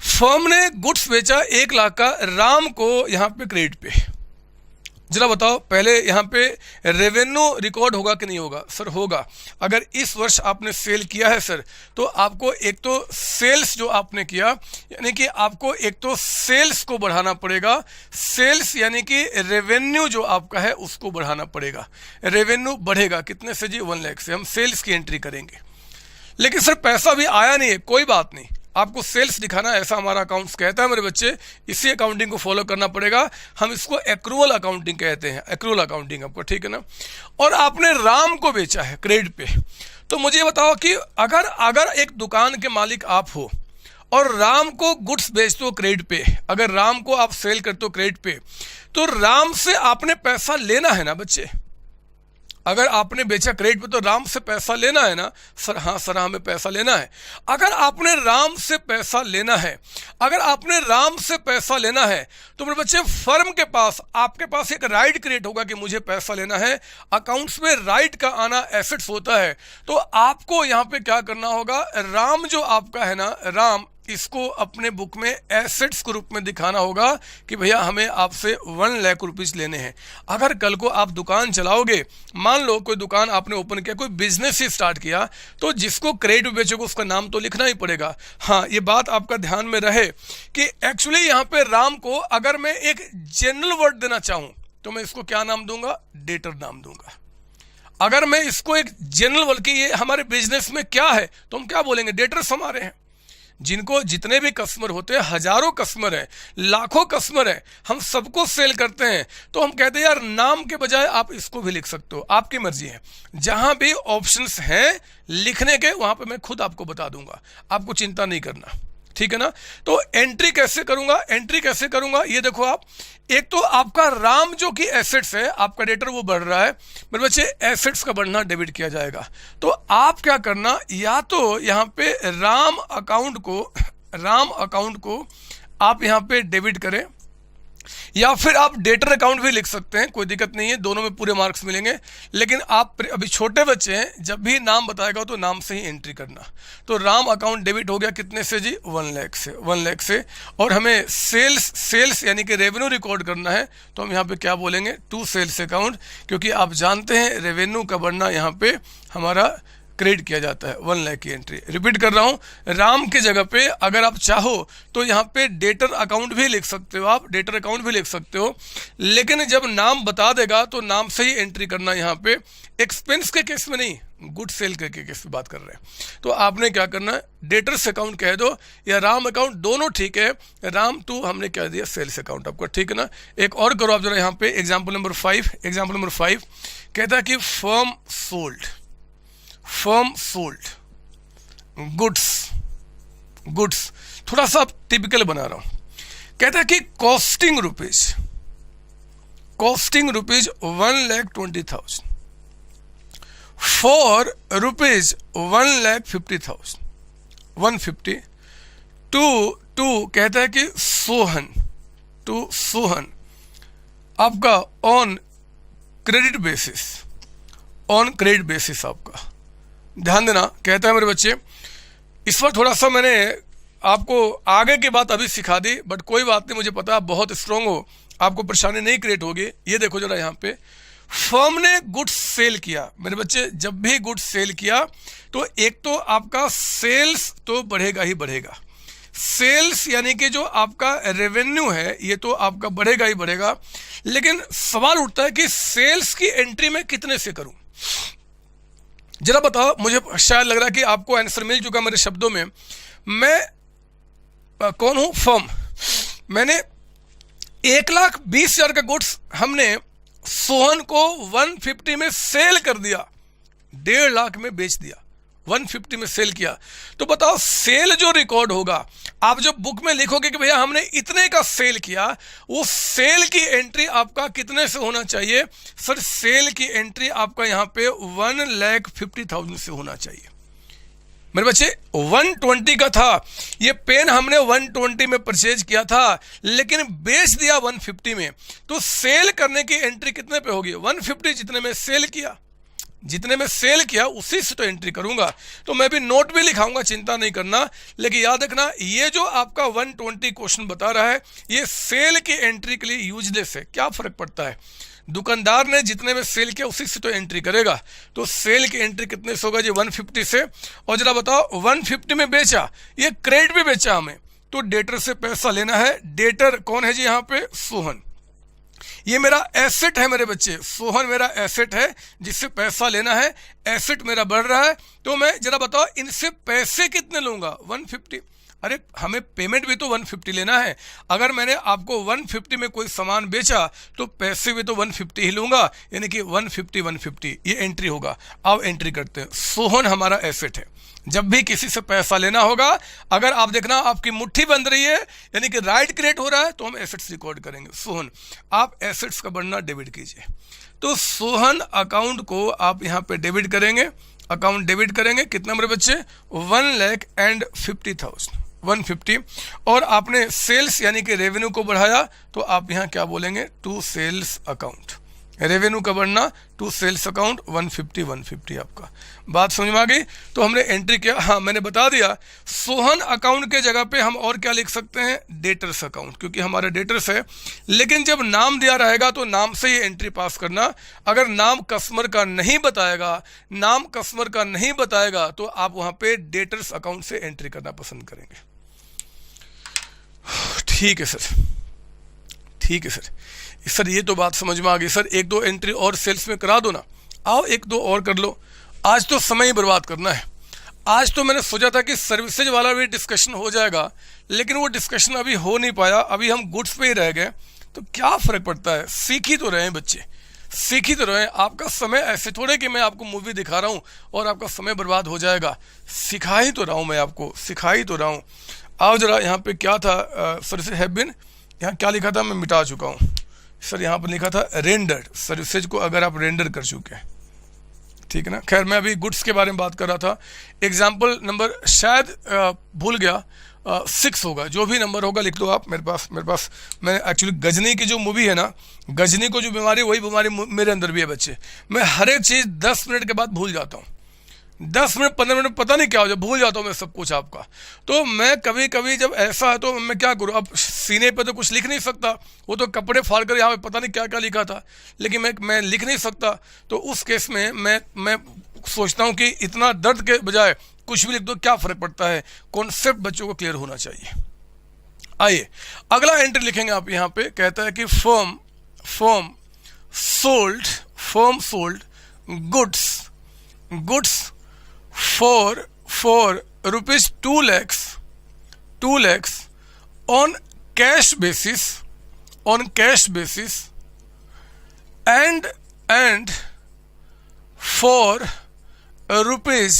फर्म ने गुड्स बेचा 1 लाख का, राम को यहाँ पे क्रेडिट पे। जरा बताओ, पहले यहाँ पे रेवेन्यू रिकॉर्ड होगा कि नहीं होगा? सर होगा। अगर इस वर्ष आपने सेल किया है सर, तो आपको एक तो सेल्स जो आपने किया, यानी कि आपको एक तो सेल्स को बढ़ाना पड़ेगा। सेल्स यानी कि रेवेन्यू जो आपका है उसको बढ़ाना पड़ेगा। रेवेन्यू बढ़ेगा कितने से जी, 1 लाख से। हम सेल्स की एंट्री करेंगे। लेकिन सर पैसा भी आया नहीं है, कोई बात नहीं, आपको सेल्स दिखाना है, ऐसा हमारा अकाउंट्स कहता है मेरे बच्चे। इसी अकाउंटिंग को फॉलो करना पड़ेगा। हम इसको एक्रूअल अकाउंटिंग कहते हैं, एक्रूअल अकाउंटिंग आपको, ठीक है ना। और आपने राम को बेचा है क्रेडिट पे, तो मुझे बताओ कि अगर एक दुकान के मालिक आप हो और राम को गुड्स बेचते हो क्रेडिट पे, अगर राम को आप सेल करते हो क्रेडिट पे, तो राम से आपने पैसा लेना है ना बच्चे। अगर आपने बेचा क्रेडिट पे तो राम से पैसा लेना है ना सर। हाँ सर, हमें पैसा लेना है। अगर आपने राम से पैसा लेना है, अगर आपने राम से पैसा लेना है तो मेरे बच्चे फर्म के पास, आपके पास एक राइट क्रिएट होगा कि मुझे पैसा लेना है। अकाउंट्स में राइट का आना एसेट्स होता है। तो आपको यहाँ पे क्या करना होगा, राम जो आपका है ना, राम, इसको अपने बुक में एसेट्स के रूप में दिखाना होगा कि भैया हमें आपसे 1 लाख रुपीस लेने हैं। अगर कल को आप दुकान चलाओगे, मान लो कोई दुकान आपने ओपन किया, कोई बिजनेस ही स्टार्ट किया, तो जिसको क्रेडिट बेचोगे उसका नाम तो लिखना ही पड़ेगा। हाँ, ये बात आपका ध्यान में रहे कि एक्चुअली यहाँ पे राम को अगर मैं एक जनरल वर्ड देना चाहूं तो मैं इसको क्या नाम दूंगा, डेटर नाम दूंगा। अगर मैं इसको एक जनरल वर्ड की ये हमारे बिजनेस में क्या है तो हम क्या बोलेंगे, डेटर्स हमारे हैं। जिनको जितने भी कस्टमर होते हैं, हजारों कस्टमर हैं, लाखों कस्टमर हैं, हम सबको सेल करते हैं, तो हम कहते हैं यार नाम के बजाय आप इसको भी लिख सकते हो, आपकी मर्जी है। जहां भी ऑप्शंस हैं लिखने के, वहां पे मैं खुद आपको बता दूंगा, आपको चिंता नहीं करना, ठीक है ना। तो एंट्री कैसे करूंगा, एंट्री कैसे करूंगा, ये देखो आप, एक तो आपका राम जो कि एसेट्स है, आपका डेटर वो बढ़ रहा है मेरे बच्चे, एसेट्स का बढ़ना डेबिट किया जाएगा। तो आप क्या करना, या तो यहाँ पे राम अकाउंट को आप यहाँ पे डेबिट करें, या फिर आप डेटर अकाउंट भी लिख सकते हैं, कोई दिक्कत नहीं है, दोनों में पूरे मार्क्स मिलेंगे। लेकिन आप अभी छोटे बच्चे हैं, जब भी नाम बताएगा तो नाम से ही एंट्री करना। तो राम अकाउंट डेबिट हो गया कितने से जी, 1 लाख से, 1 लाख से। और हमें सेल्स यानी कि रेवेन्यू रिकॉर्ड करना है, तो हम यहाँ पे क्या बोलेंगे, टू सेल्स अकाउंट, क्योंकि आप जानते हैं रेवेन्यू का बढ़ना यहाँ पे हमारा क्रेडिट किया जाता है। 1 लाख की एंट्री, रिपीट कर रहा हूं, राम के जगह पे अगर आप चाहो तो यहाँ पे डेटर अकाउंट भी लिख सकते हो, आप डेटर अकाउंट भी लिख सकते हो, लेकिन जब नाम बता देगा तो नाम से ही एंट्री करना। यहाँ पे एक्सपेंस के केस में नहीं, गुड सेल के केस में बात कर रहे हैं। तो आपने क्या करना है, डेटर्स अकाउंट कह दो या राम अकाउंट, दोनों ठीक है। राम टू हमने कह दिया सेल्स अकाउंट आपका, ठीक है ना। एक और करो आप जरा, यहाँ पे एग्जाम्पल नंबर 5 कहता है कि फर्म सोल्ड गुड्स, थोड़ा सा टिपिकल बना रहा हूं। कहता है कि costing rupees 1,20,000 for rupees 1,50,000 150 to कहता है कि सोहन आपका ऑन क्रेडिट बेसिस आपका, ध्यान देना। कहता है मेरे बच्चे, इस पर थोड़ा सा मैंने आपको आगे की बात अभी सिखा दी, बट कोई बात नहीं, मुझे पता है आप बहुत स्ट्रांग हो, आपको परेशानी नहीं क्रिएट होगी। ये देखो जरा, यहाँ पे फर्म ने गुड्स सेल किया मेरे बच्चे। जब भी गुड्स सेल किया तो एक तो आपका सेल्स तो बढ़ेगा ही बढ़ेगा, सेल्स यानी कि जो आपका रेवेन्यू है ये तो आपका बढ़ेगा ही बढ़ेगा। लेकिन सवाल उठता है कि सेल्स की एंट्री में कितने से करूं, जरा बताओ। मुझे शायद लग रहा है कि आपको आंसर मिल चुका मेरे शब्दों में। मैं कौन हूं, फर्म। मैंने 1,20,000 का गुड्स हमने सोहन को 150 में सेल कर दिया, 1.5 लाख में बेच दिया, 150 में सेल किया। तो बताओ सेल जो रिकॉर्ड होगा, आप जो बुक में लिखोगे कि भैया हमने इतने का सेल किया, वो सेल की एंट्री आपका कितने से होना चाहिए सर? सेल की एंट्री आपका यहाँ पे 1,50,000 से होना चाहिए मेरे बच्चे। 120 का था, ये पेन हमने 120 में परचेज किया था, लेकिन बेच दिया 150 में, तो सेल करने की एंट्री कितने पे होगी? 150, जितने में सेल किया, जितने में सेल किया उसी से तो एंट्री करूंगा। तो मैं भी नोट भी लिखाऊंगा, चिंता नहीं करना। लेकिन याद रखना, ये जो आपका 120 क्वेश्चन बता रहा है, ये सेल की एंट्री के लिए यूजलेस है। क्या फर्क पड़ता है, दुकानदार ने जितने में सेल किया उसी से तो एंट्री करेगा। तो सेल की एंट्री कितने से होगा जी? 150 से। और जरा बताओ 150 में बेचा, ये क्रेडिट भी बेचा हमें, तो डेटर से पैसा लेना है। डेटर कौन है जी? यहाँ पे सोहन, ये मेरा एसेट है मेरे बच्चे। सोहन मेरा एसेट है जिससे पैसा लेना है, एसेट मेरा बढ़ रहा है। तो मैं जरा बताओ इनसे पैसे कितने लूंगा? 150। अरे हमें पेमेंट भी तो 150 लेना है। अगर मैंने आपको 150 में कोई सामान बेचा तो पैसे भी तो 150 ही लूंगा, यानी कि 150 ये एंट्री होगा। अब एंट्री करते हैं। सोहन हमारा एसेट है, जब भी किसी से पैसा लेना होगा, अगर आप देखना आपकी मुट्ठी बंद रही है यानी कि राइट क्रिएट हो रहा है, तो हम एसेट्स रिकॉर्ड करेंगे। सोहन, आप एसेट्स का बढ़ना डेबिट कीजिए। तो सोहन अकाउंट को आप यहाँ पे डेबिट करेंगे, अकाउंट डेबिट करेंगे। कितना मेरे बच्चे? 1,50,000, 150। और आपने सेल्स यानी कि रेवेन्यू को बढ़ाया, तो आप यहाँ क्या बोलेंगे? To sales account. रेवेन्यू का बढ़ना टू सेल्स अकाउंट 150 आपका। बात समझ में आ गई? तो हमने एंट्री किया। हाँ, मैंने बता दिया सोहन अकाउंट के जगह पे हम और क्या लिख सकते हैं? डेटर्स अकाउंट, क्योंकि हमारा डेटर्स है। लेकिन जब नाम दिया रहेगा तो नाम से ही एंट्री पास करना। अगर नाम कस्टमर का नहीं बताएगा, नाम कस्टमर का नहीं बताएगा, तो आप वहां पे डेटर्स अकाउंट से एंट्री करना पसंद करेंगे। ठीक है सर, ठीक है सर। सर ये तो बात समझ में आ गई। सर एक दो एंट्री और सेल्स में करा दो ना। आओ एक दो और कर लो। आज तो समय ही बर्बाद करना है। आज तो मैंने सोचा था कि सर्विसेज वाला भी डिस्कशन हो जाएगा, लेकिन वो डिस्कशन अभी हो नहीं पाया। अभी हम गुड्स पे ही रह गए। तो क्या फर्क पड़ता है? सीख ही तो रहे हैं बच्चे, सीख ही तो रहे हैं। आपका समय ऐसे थोड़े कि मैं आपको मूवी दिखा रहा हूँ और आपका समय बर्बाद हो जाएगा। सिखा ही तो रहा हूँ मैं आपको, सिखा ही तो रहा हूँ। आओ जरा, यहाँ पे क्या था? सर्विसेज हैव बीन, यहाँ क्या लिखा था? मैं मिटा चुका हूँ सर। यहाँ पर लिखा था रेंडर्ड। सर्विसेज को अगर आप रेंडर कर चुके हैं, ठीक है ना। खैर मैं अभी गुड्स के बारे में बात कर रहा था। एग्जाम्पल नंबर शायद भूल गया, 6 होगा। जो भी नंबर होगा लिख दो आप। मेरे पास मैं एक्चुअली गजनी की जो मूवी है ना, गजनी को जो बीमारी, वही बीमारी मेरे अंदर भी है बच्चे। मैं हर एक चीज़ 10 मिनट के बाद भूल जाता हूँ। 10 मिनट 15 मिनट पता नहीं क्या हो जाए, भूल जाता हूँ मैं सब कुछ आपका। तो मैं कभी कभी जब ऐसा है तो मैं क्या करूँ? अब सीने पे तो कुछ लिख नहीं सकता, वो तो कपड़े फाड़ कर यहाँ पे पता नहीं क्या क्या लिखा था, लेकिन मैं लिख नहीं सकता। तो उस केस में मैं सोचता हूँ कि इतना दर्द के बजाय कुछ भी लिख दो, क्या फर्क पड़ता है? कॉन्सेप्ट बच्चों को क्लियर होना चाहिए। आइए अगला एंट्री लिखेंगे आप। यहाँ पे कहता है कि firm sold goods for rupees 2 lakhs on cash basis and for rupees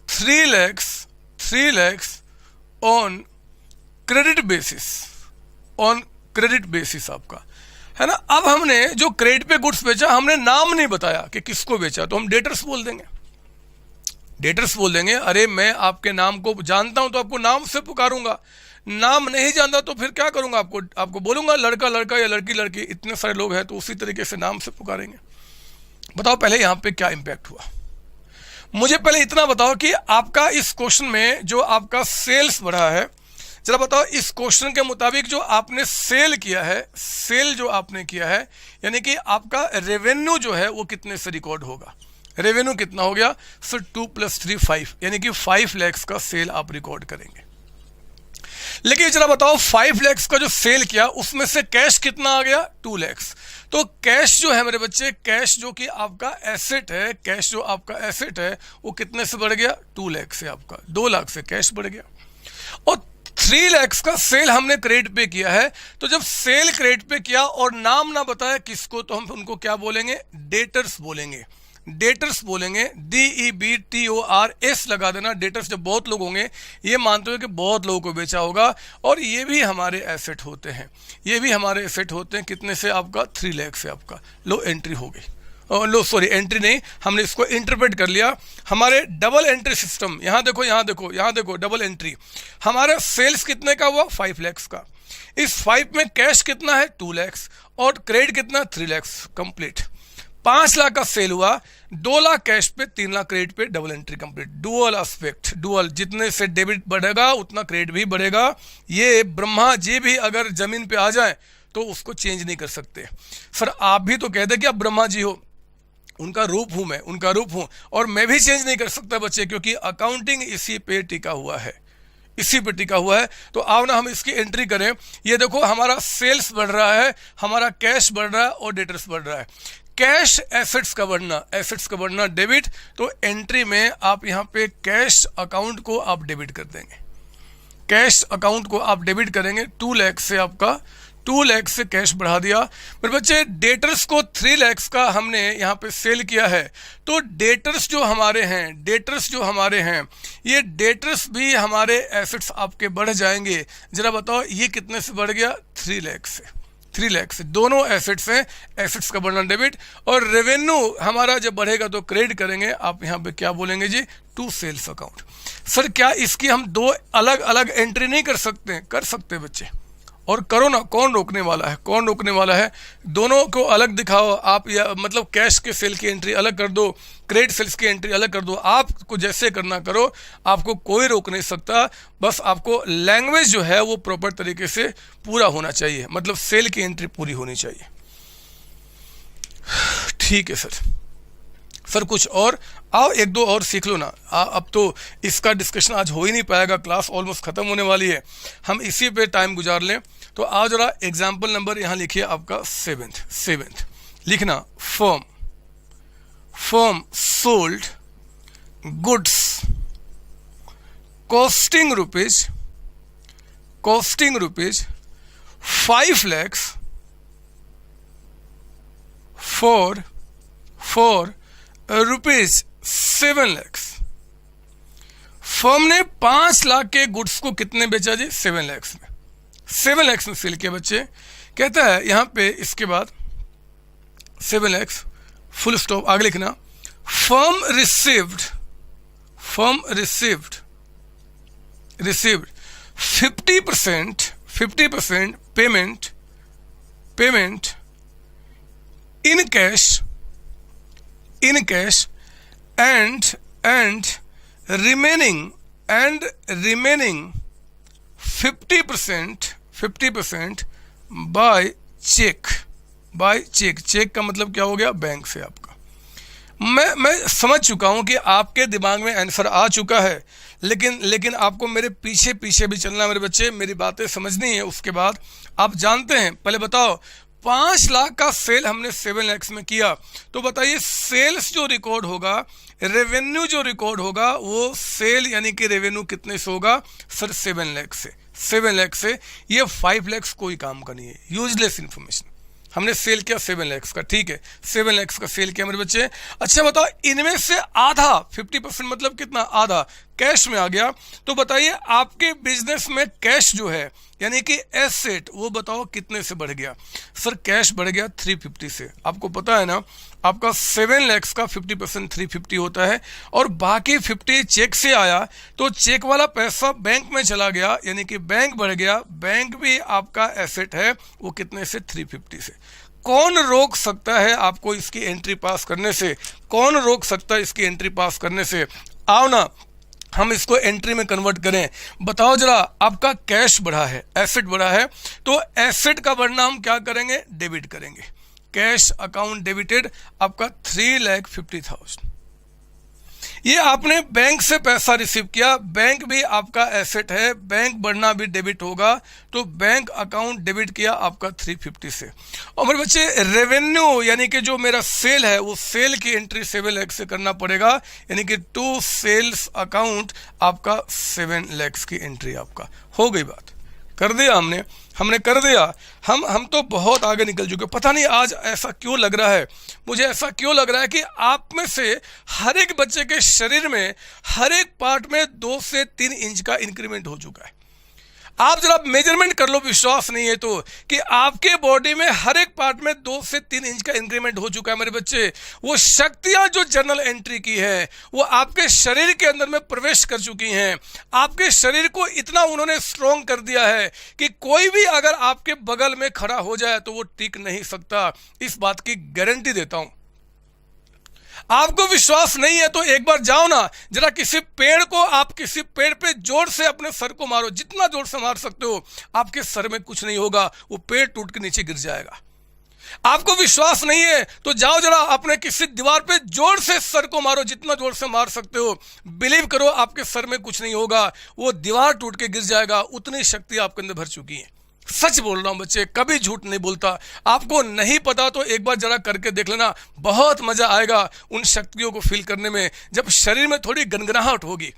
3 lakhs on credit basis आपका है ना। अब हमने जो क्रेडिट पे गुड्स बेचा, हमने नाम नहीं बताया कि किसको बेचा, तो हम डेटर्स बोल देंगे। अरे मैं आपके नाम को जानता हूं तो आपको नाम से पुकारूंगा, नाम नहीं जानता तो फिर क्या करूंगा? आपको बोलूंगा लड़का या लड़की। इतने सारे लोग हैं तो उसी तरीके से नाम से पुकारेंगे। बताओ पहले यहां पे क्या इंपैक्ट हुआ? मुझे पहले इतना बताओ कि आपका इस क्वेश्चन में जो आपका सेल्स बढ़ा है, जरा बताओ इस क्वेश्चन के मुताबिक जो आपने सेल जो आपने किया है, यानी कि आपका रेवेन्यू जो है वो कितने से रिकॉर्ड होगा? रेवेन्यू कितना हो गया? सर 2 + 3 5, यानी कि 5 lakhs का सेल आप रिकॉर्ड करेंगे। लेकिन जरा बताओ 5 lakhs का जो सेल किया उसमें से कैश कितना आ गया? 2 lakhs। तो कैश जो है मेरे बच्चे, कैश जो कि आपका एसेट है, कैश जो आपका एसेट है वो कितने से बढ़ गया? 2 लाख से, आपका 2 लाख से कैश बढ़ गया। और 3 lakhs का सेल हमने क्रेडिट पे किया है। तो जब सेल क्रेडिट पे किया और नाम ना बताया किसको, तो हम उनको क्या बोलेंगे? डेटर्स बोलेंगे। DEBTORS लगा देना। डेटर्स जब बहुत लोग होंगे, ये मानते हो कि बहुत लोगों को बेचा होगा, और ये भी हमारे एसेट होते हैं, कितने से? आपका 3 लाख से आपका लो एंट्री हो गई। एंट्री नहीं, हमने इसको इंटरप्रेट कर लिया। हमारे डबल एंट्री सिस्टम, यहाँ देखो डबल एंट्री। हमारा सेल्स कितने का हुआ? 5 lakhs का। इस 5 में कैश कितना है? 2 lakhs, और क्रेडिट कितना? 3 lakhs कंप्लीट। 5 लाख का सेल हुआ, 2 लाख कैश पे, 3 लाख क्रेडिट पे, double entry complete. Dual aspect, जितने से डेबिट बढ़ेगा उतना क्रेडिट भी बढ़ेगा। ये ब्रह्मा जी भी अगर जमीन पे आ जाए तो उसको चेंज नहीं कर सकते। सर आप भी तो कहते कि आप ब्रह्मा जी हो, उनका रूप हूं मैं, और मैं भी चेंज नहीं कर सकता बच्चे, क्योंकि अकाउंटिंग इसी पे टिका हुआ है। तो आओ ना हम इसकी एंट्री करें। ये देखो हमारा सेल्स बढ़ रहा है, हमारा कैश बढ़ रहा है और डेटर्स बढ़ रहा है। कैश एसेट्स का बढ़ना डेबिट, तो एंट्री में आप यहाँ पे कैश अकाउंट को आप डेबिट कर देंगे। कैश अकाउंट को आप डेबिट करेंगे। 2 लाख से आपका 2 लाख से कैश बढ़ा दिया। मेरे बच्चे डेटर्स को 3 लाख का हमने यहाँ पे सेल किया है, तो डेटर्स जो हमारे हैं ये डेटर्स भी हमारे एसेट्स आपके बढ़ जाएंगे। जरा बताओ ये कितने से बढ़ गया? 3 लाख से। 3 लाख से दोनों एसेट्स हैं, एसेट्स का बढ़ना डेबिट, और रेवेन्यू हमारा जब बढ़ेगा तो क्रेडिट करेंगे। आप यहाँ पे क्या बोलेंगे जी? To sales account. सर क्या इसकी हम 2 अलग अलग एंट्री नहीं कर सकते? कर सकते बच्चे, और करो ना, कौन रोकने वाला है? दोनों को अलग दिखाओ आप, या मतलब कैश के सेल की एंट्री अलग कर दो, क्रेडिट सेल्स की एंट्री अलग कर दो, आपको जैसे करना करो, आपको कोई रोक नहीं सकता। बस आपको लैंग्वेज जो है वो प्रॉपर तरीके से पूरा होना चाहिए, मतलब सेल की एंट्री पूरी होनी चाहिए। ठीक है सर कुछ और आओ, 1-2 और सीख लो ना। अब तो इसका डिस्कशन आज हो ही नहीं पाएगा, क्लास ऑलमोस्ट खत्म होने वाली है, हम इसी पे टाइम गुजार लें। तो आज जरा एग्जाम्पल नंबर यहाँ लिखिए आपका 7th लिखना। Firm sold goods costing rupees 5 lakhs for rupees 7 lakhs। Firm ने 5 लाख के गुड्स को कितने बेचा जी? 7 lakhs में। 7 lakhs में सेल किया बच्चे। कहता है यहाँ पे इसके बाद 7 lakhs फुल स्टॉप, आगे लिखना। Firm received 50% payment in cash and remaining 50% by cheque का मतलब क्या हो गया? बैंक से आपका। मैं समझ चुका हूं कि आपके दिमाग में आंसर आ चुका है, लेकिन आपको मेरे पीछे भी चलना है मेरे बच्चे, मेरी बातें समझनी है। उसके बाद आप जानते हैं, पहले बताओ 5 लाख का सेल हमने 7 lakhs में किया, तो बताइए सेल्स जो रिकॉर्ड होगा, रेवेन्यू जो रिकॉर्ड होगा, वो सेल यानी कि रेवेन्यू कितने से होगा? सर 7 लाख से। 7 लाख से ये 5 lakhs कोई काम का नहीं है, यूजलेस इंफॉर्मेशन। हमने सेल किया 7 lakhs का, ठीक है, 7 lakhs का सेल किया मेरे बच्चे। अच्छा बताओ इनमें से आधा 50% मतलब कितना? आधा कैश में आ गया। तो बताइए आपके बिजनेस में कैश जो है यानी कि एसेट, वो बताओ कितने से बढ़ गया? सर कैश बढ़ गया 350 से। आपको पता है ना आपका 7 lakhs का 50% 350 होता है, और बाकी 50 चेक से आया, तो चेक वाला पैसा बैंक में चला गया यानी कि बैंक बढ़ गया। बैंक भी आपका एसेट है, वो कितने से? 350 से। कौन रोक सकता है आपको इसकी एंट्री पास करने से? कौन रोक सकता है इसकी एंट्री पास करने से? आओ ना हम इसको एंट्री में कन्वर्ट करें। बताओ जरा, आपका कैश बढ़ा है, एसेट बढ़ा है, तो एसेट का बढ़ना हम क्या करेंगे? डेबिट करेंगे। कैश अकाउंट डेबिटेड आपका 3,50,000। ये आपने बैंक से पैसा रिसीव किया, बैंक भी आपका एसेट है, बैंक बढ़ना भी डेबिट होगा, तो बैंक अकाउंट डेबिट किया आपका 350 से। और मेरे बच्चे रेवेन्यू यानी कि जो मेरा सेल है, वो सेल की एंट्री 7 लाख से करना पड़ेगा, यानी कि टू सेल्स अकाउंट आपका 7 lakhs की एंट्री आपका हो गई। बात कर दिया हमने कर दिया। हम तो बहुत आगे निकल चुके। पता नहीं आज ऐसा क्यों लग रहा है, मुझे ऐसा क्यों लग रहा है कि आप में से हर एक बच्चे के शरीर में हर एक पार्ट में 2 से 3 इंच का इंक्रीमेंट हो चुका है। आप जरा मेजरमेंट कर लो, विश्वास नहीं है तो, कि आपके बॉडी में हर एक पार्ट में 2 से 3 इंच का इंक्रीमेंट हो चुका है मेरे बच्चे। वो शक्तियां जो जनरल एंट्री की है वो आपके शरीर के अंदर में प्रवेश कर चुकी हैं। आपके शरीर को इतना उन्होंने स्ट्रॉन्ग कर दिया है कि कोई भी अगर आपके बगल में खड़ा हो जाए तो वो टिक नहीं सकता। इस बात की गारंटी देता हूं। आपको विश्वास नहीं है तो एक बार जाओ ना, जरा किसी पेड़ को, आप किसी पेड़ पे जोर से अपने सर को मारो, जितना जोर से मार सकते हो, आपके सर में कुछ नहीं होगा, वो पेड़ टूट के नीचे गिर जाएगा। आपको विश्वास नहीं है तो जाओ जरा अपने किसी दीवार पे जोर से सर को मारो, जितना जोर से मार सकते हो। बिलीव करो आपके सर में कुछ नहीं होगा, वो दीवार टूट के गिर जाएगा। उतनी शक्ति आपके अंदर भर चुकी है। सच बोल रहा हूं बच्चे, कभी झूठ नहीं बोलता। आपको नहीं पता तो एक बार जरा करके देख लेना, बहुत मजा आएगा उन शक्तियों को फील करने में। जब शरीर में थोड़ी गनगनाहट होगी,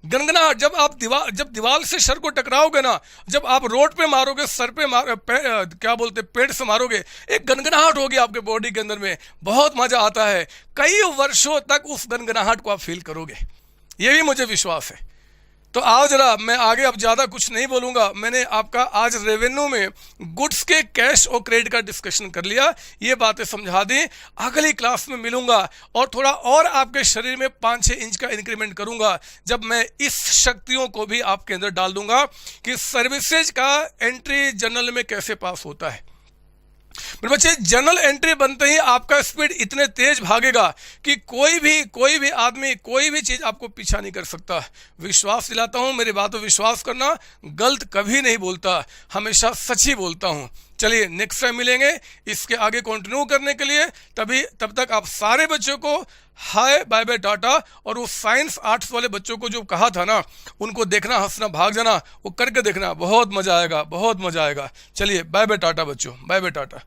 गनगनाहट, जब दीवार से सर को टकराओगे ना, जब आप रोड पे मारोगे, सर पे क्या बोलते पेट से मारोगे, एक गनगनाहट होगी आपके बॉडी के अंदर में, बहुत मजा आता है। कई वर्षों तक उस गनगनाहट को आप फील करोगे, ये भी मुझे विश्वास है। तो आओ जरा, मैं आगे अब ज़्यादा कुछ नहीं बोलूँगा। मैंने आपका आज रेवेन्यू में गुड्स के कैश और क्रेडिट का डिस्कशन कर लिया, ये बातें समझा दी। अगली क्लास में मिलूंगा और थोड़ा और आपके शरीर में 5-6 इंच का इंक्रीमेंट करूंगा, जब मैं इस शक्तियों को भी आपके अंदर डाल दूंगा कि सर्विसेज का एंट्री जनरल में कैसे पास होता है। मेरे बच्चे, जनरल एंट्री बनते ही आपका स्पीड इतने तेज भागेगा कि कोई भी आदमी, कोई भी चीज आपको पीछा नहीं कर सकता। विश्वास दिलाता हूं, मेरी बातों विश्वास करना, गलत कभी नहीं बोलता, हमेशा सच ही बोलता हूं। चलिए नेक्स्ट टाइम मिलेंगे इसके आगे कंटिन्यू करने के लिए। तब तक आप सारे बच्चों को हाय बाय बाय टाटा। और वो साइंस आर्ट्स वाले बच्चों को जो कहा था ना, उनको देखना, हंसना, भाग जाना, वो करके देखना, बहुत मजा आएगा, बहुत मजा आएगा। चलिए बाय बाय टाटा बच्चों, बाय बाय टाटा।